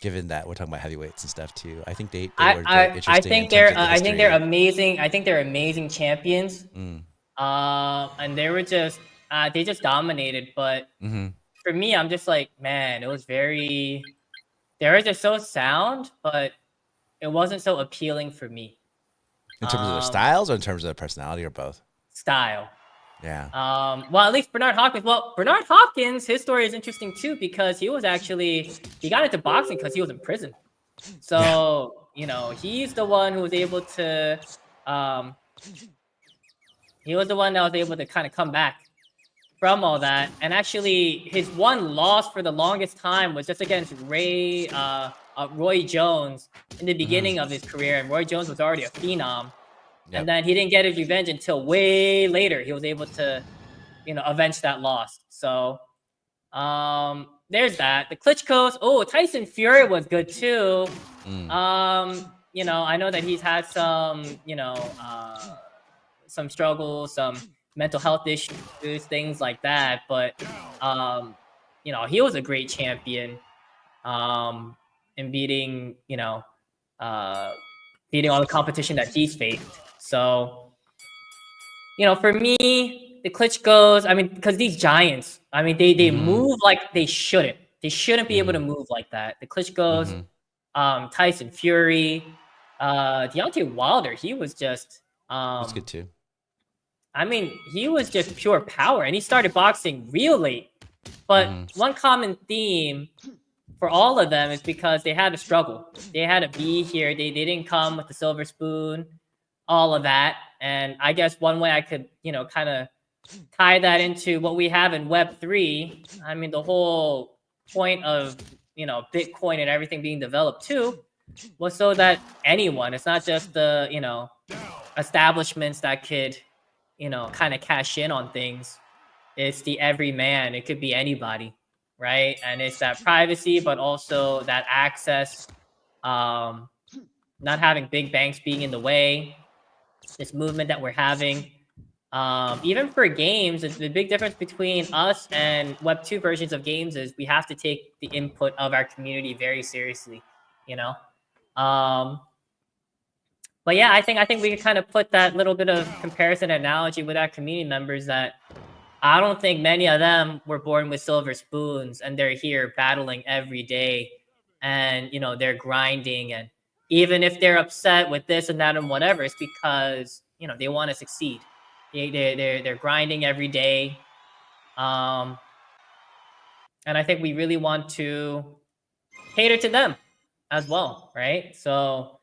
S3: Given that we're talking about heavyweights and stuff too, I think they were interesting.
S2: I think they're amazing. I think they're amazing champions. And they were just they just dominated. But for me, I'm just like, man, it was they were just so sound, but it wasn't so appealing for me.
S3: In terms of their styles, or in terms of their personality, or both?
S2: Style.
S3: Yeah.
S2: Well, at least Bernard Hopkins. Well, Bernard Hopkins, his story is interesting too because he got into boxing because he was in prison. So he's the one who was able to. He was the one that was able to kind of come back from all that, and actually, his one loss for the longest time was just against Roy Jones in the beginning of his career, and Roy Jones was already a phenom. Yep. And then he didn't get his revenge until way later. He was able to, avenge that loss. So, there's that. The Klitschko's. Oh, Tyson Fury was good too. I know that he's had some, some struggles, some mental health issues, things like that. But, he was a great champion. In beating, beating all the competition that he's faced. So, for me, the Klitschko's, I mean, because these giants, I mean, they move like they shouldn't. They shouldn't be able to move like that. The Klitschko's, Tyson Fury, Deontay Wilder, he was just...
S3: That's good too.
S2: I mean, he was just pure power, and he started boxing real late. But one common theme for all of them is because they had to struggle. They had to be here. They didn't come with the silver spoon. All of that. And I guess one way I could, kind of tie that into what we have in Web3. I mean, the whole point of, Bitcoin and everything being developed too was so that anyone, it's not just the, establishments that could, kind of cash in on things. It's the everyman. It could be anybody, right? And it's that privacy, but also that access, not having big banks being in the way. This movement that we're having, even for games, the big difference between us and Web2 versions of games is we have to take the input of our community very seriously, But yeah, I think we could kind of put that little bit of comparison analogy with our community members that I don't think many of them were born with silver spoons, and they're here battling every day, and they're grinding, and even if they're upset with this and that and whatever, it's because they want to succeed. They're grinding every day, and I think we really want to cater to them as well, right? So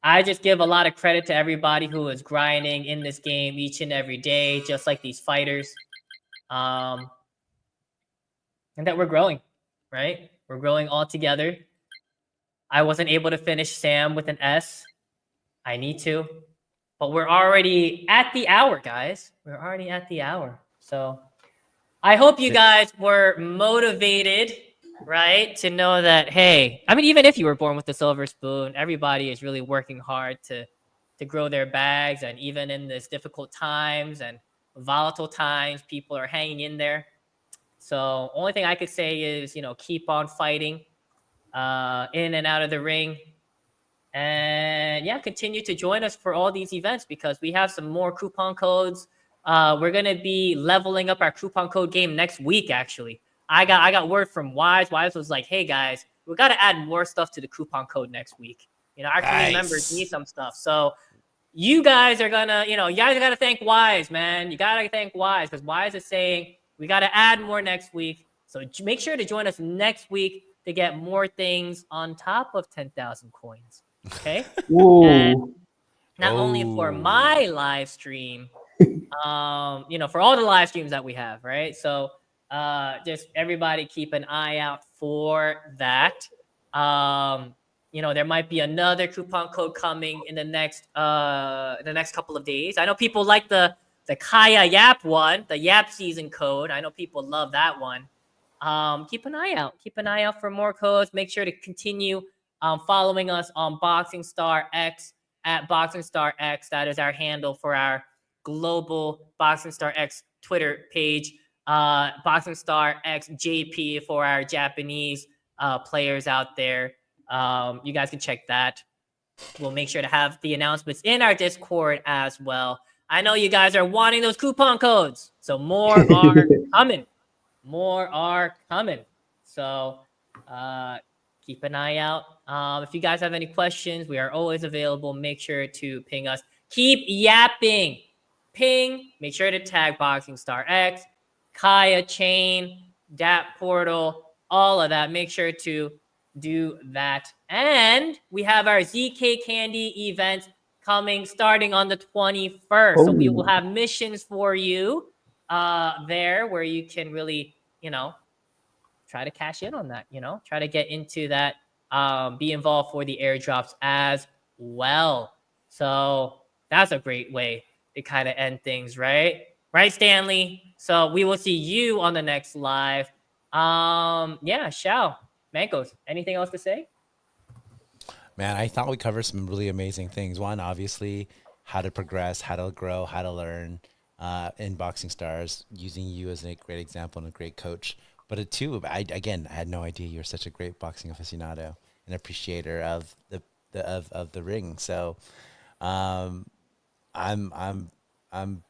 S2: I just give a lot of credit to everybody who is grinding in this game each and every day, just like these fighters. And that we're growing, right? We're growing all together. I wasn't able to finish Sam with an S. I need to. But we're already at the hour, guys. We're already at the hour. So I hope you guys were motivated, right? To know that, hey, I mean, even if you were born with the silver spoon, everybody is really working hard to grow their bags. And even in this difficult times and volatile times, people are hanging in there. So only thing I could say is, keep on fighting in and out of the ring. And yeah, continue to join us for all these events because we have some more coupon codes. We're going to be leveling up our coupon code game next week, actually. I got word from Wise. Wise was like, hey, guys, we got to add more stuff to the coupon code next week. Our community members need some stuff. So you guys are going to, you guys got to thank Wise, man. You got to thank Wise because Wise is saying we got to add more next week. So make sure to join us next week to get more things on top of 10,000 coins. Okay. And not only for my live stream, for all the live streams that we have, right? So just everybody keep an eye out for that. There might be another coupon code coming in the next couple of days. I know people like the Kaya Yap one, the Yap season code. I know people love that one. Keep an eye out. Keep an eye out for more codes. Make sure to continue following us on Boxing Star X at Boxing Star X. That is our handle for our global Boxing Star X Twitter page. Boxing Star X JP for our Japanese players out there. You guys can check that. We'll make sure to have the announcements in our Discord as well. I know you guys are wanting those coupon codes, so more are coming. More are coming. So keep an eye out. If you guys have any questions, we are always available. Make sure to ping us. Keep yapping. Ping. Make sure to tag Boxing Star X, Kaya Chain, DAP Portal, all of that. Make sure to do that. And we have our ZK Candy event coming starting on the 21st. So we will have missions for you there where you can really, try to cash in on that, try to get into that, be involved for the airdrops as well. So that's a great way to kind of end things, right? Right, Stanley? So we will see you on the next live. Yeah, Shao, Mancos, anything else to say?
S3: Man, I thought we covered some really amazing things. One, obviously, how to progress, how to grow, how to learn in Boxing Stars, using you as a great example and a great coach. But two, I had no idea you're such a great boxing aficionado and appreciator of the ring. So, I'm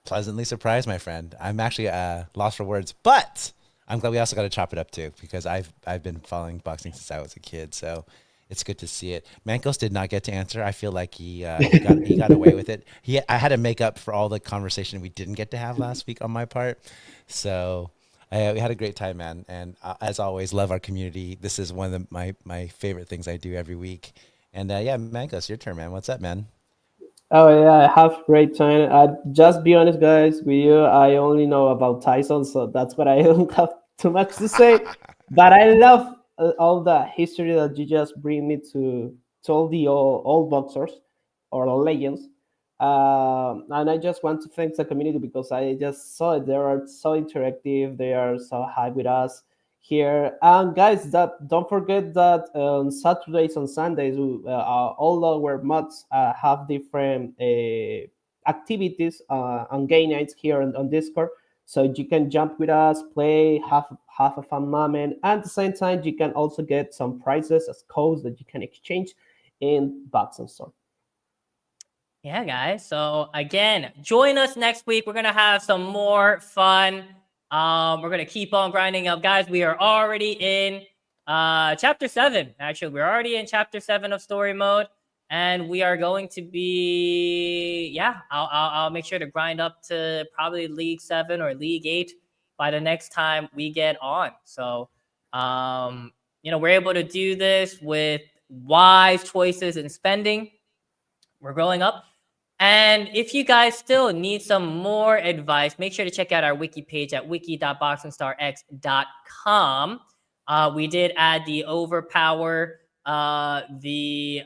S3: pleasantly surprised, my friend. I'm actually lost for words, but I'm glad we also got to chop it up too because I've been following boxing since I was a kid. So it's good to see it. Mancos did not get to answer. I feel like he got away with it. I had to make up for all the conversation we didn't get to have last week on my part. So we had a great time, man. And as always, love our community. This is one of my favorite things I do every week. And yeah, Mancos, your turn, man. What's up, man?
S4: Oh yeah, I have great time. Just be honest, guys, with you. I only know about Tyson, so that's what I don't have too much to say. But I love all the history that you just bring me to all the old boxers or legends. And I just want to thank the community because I just saw it. They are so interactive. They are so high with us here. And guys, don't forget that on Saturdays and Sundays, all our mods have different activities on game nights here on Discord. So you can jump with us, play, have a fun moment, and at the same time, you can also get some prizes as codes that you can exchange in Boxing Store.
S2: Yeah, guys. So again, join us next week. We're gonna have some more fun We're gonna keep on grinding up, guys. We are already in chapter 7. Actually, we're already in chapter 7 of story mode, and we are going to be I'll make sure to grind up to probably League 7 or League 8 by the next time we get on. So we're able to do this with wise choices and spending. We're growing up. And if you guys still need some more advice, make sure to check out our wiki page at wiki.boxingstarx.com. We did add the overpower, the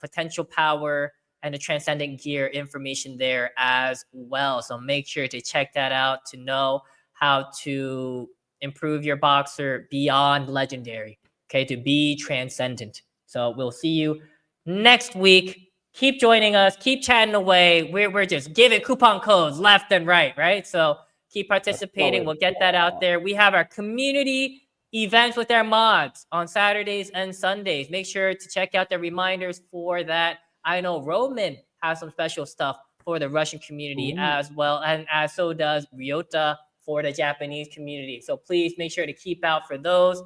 S2: potential power, and the transcendent gear information there as well. So make sure to check that out to know how to improve your boxer beyond legendary, okay, to be transcendent. So we'll see you next week. Keep joining us. Keep chatting away. We're just giving coupon codes left and right? So keep participating. We'll get that out there. We have our community events with our mods on Saturdays and Sundays. Make sure to check out the reminders for that. I know Roman has some special stuff for the Russian community as well, and as so does Ryota for the Japanese community. So please make sure to keep out for those.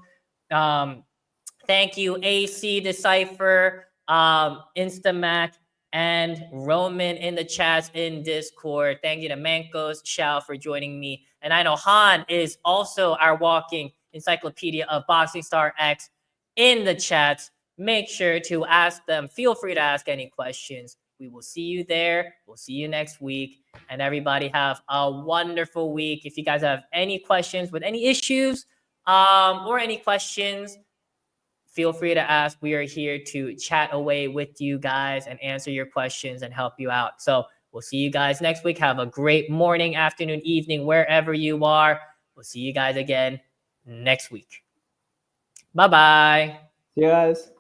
S2: Thank you, AC Decipher, Instamac, and Roman in the chats in Discord. Thank you to Mancos, Shao for joining me. And I know Han is also our walking encyclopedia of Boxing Star X in the chats. Make sure to ask them. Feel free to ask any questions. We will see you there. We'll see you next week. And everybody have a wonderful week. If you guys have any questions with any issues or any questions, feel free to ask. We are here to chat away with you guys and answer your questions and help you out. So we'll see you guys next week. Have a great morning, afternoon, evening, wherever you are. We'll see you guys again next week. Bye-bye.
S4: See you guys.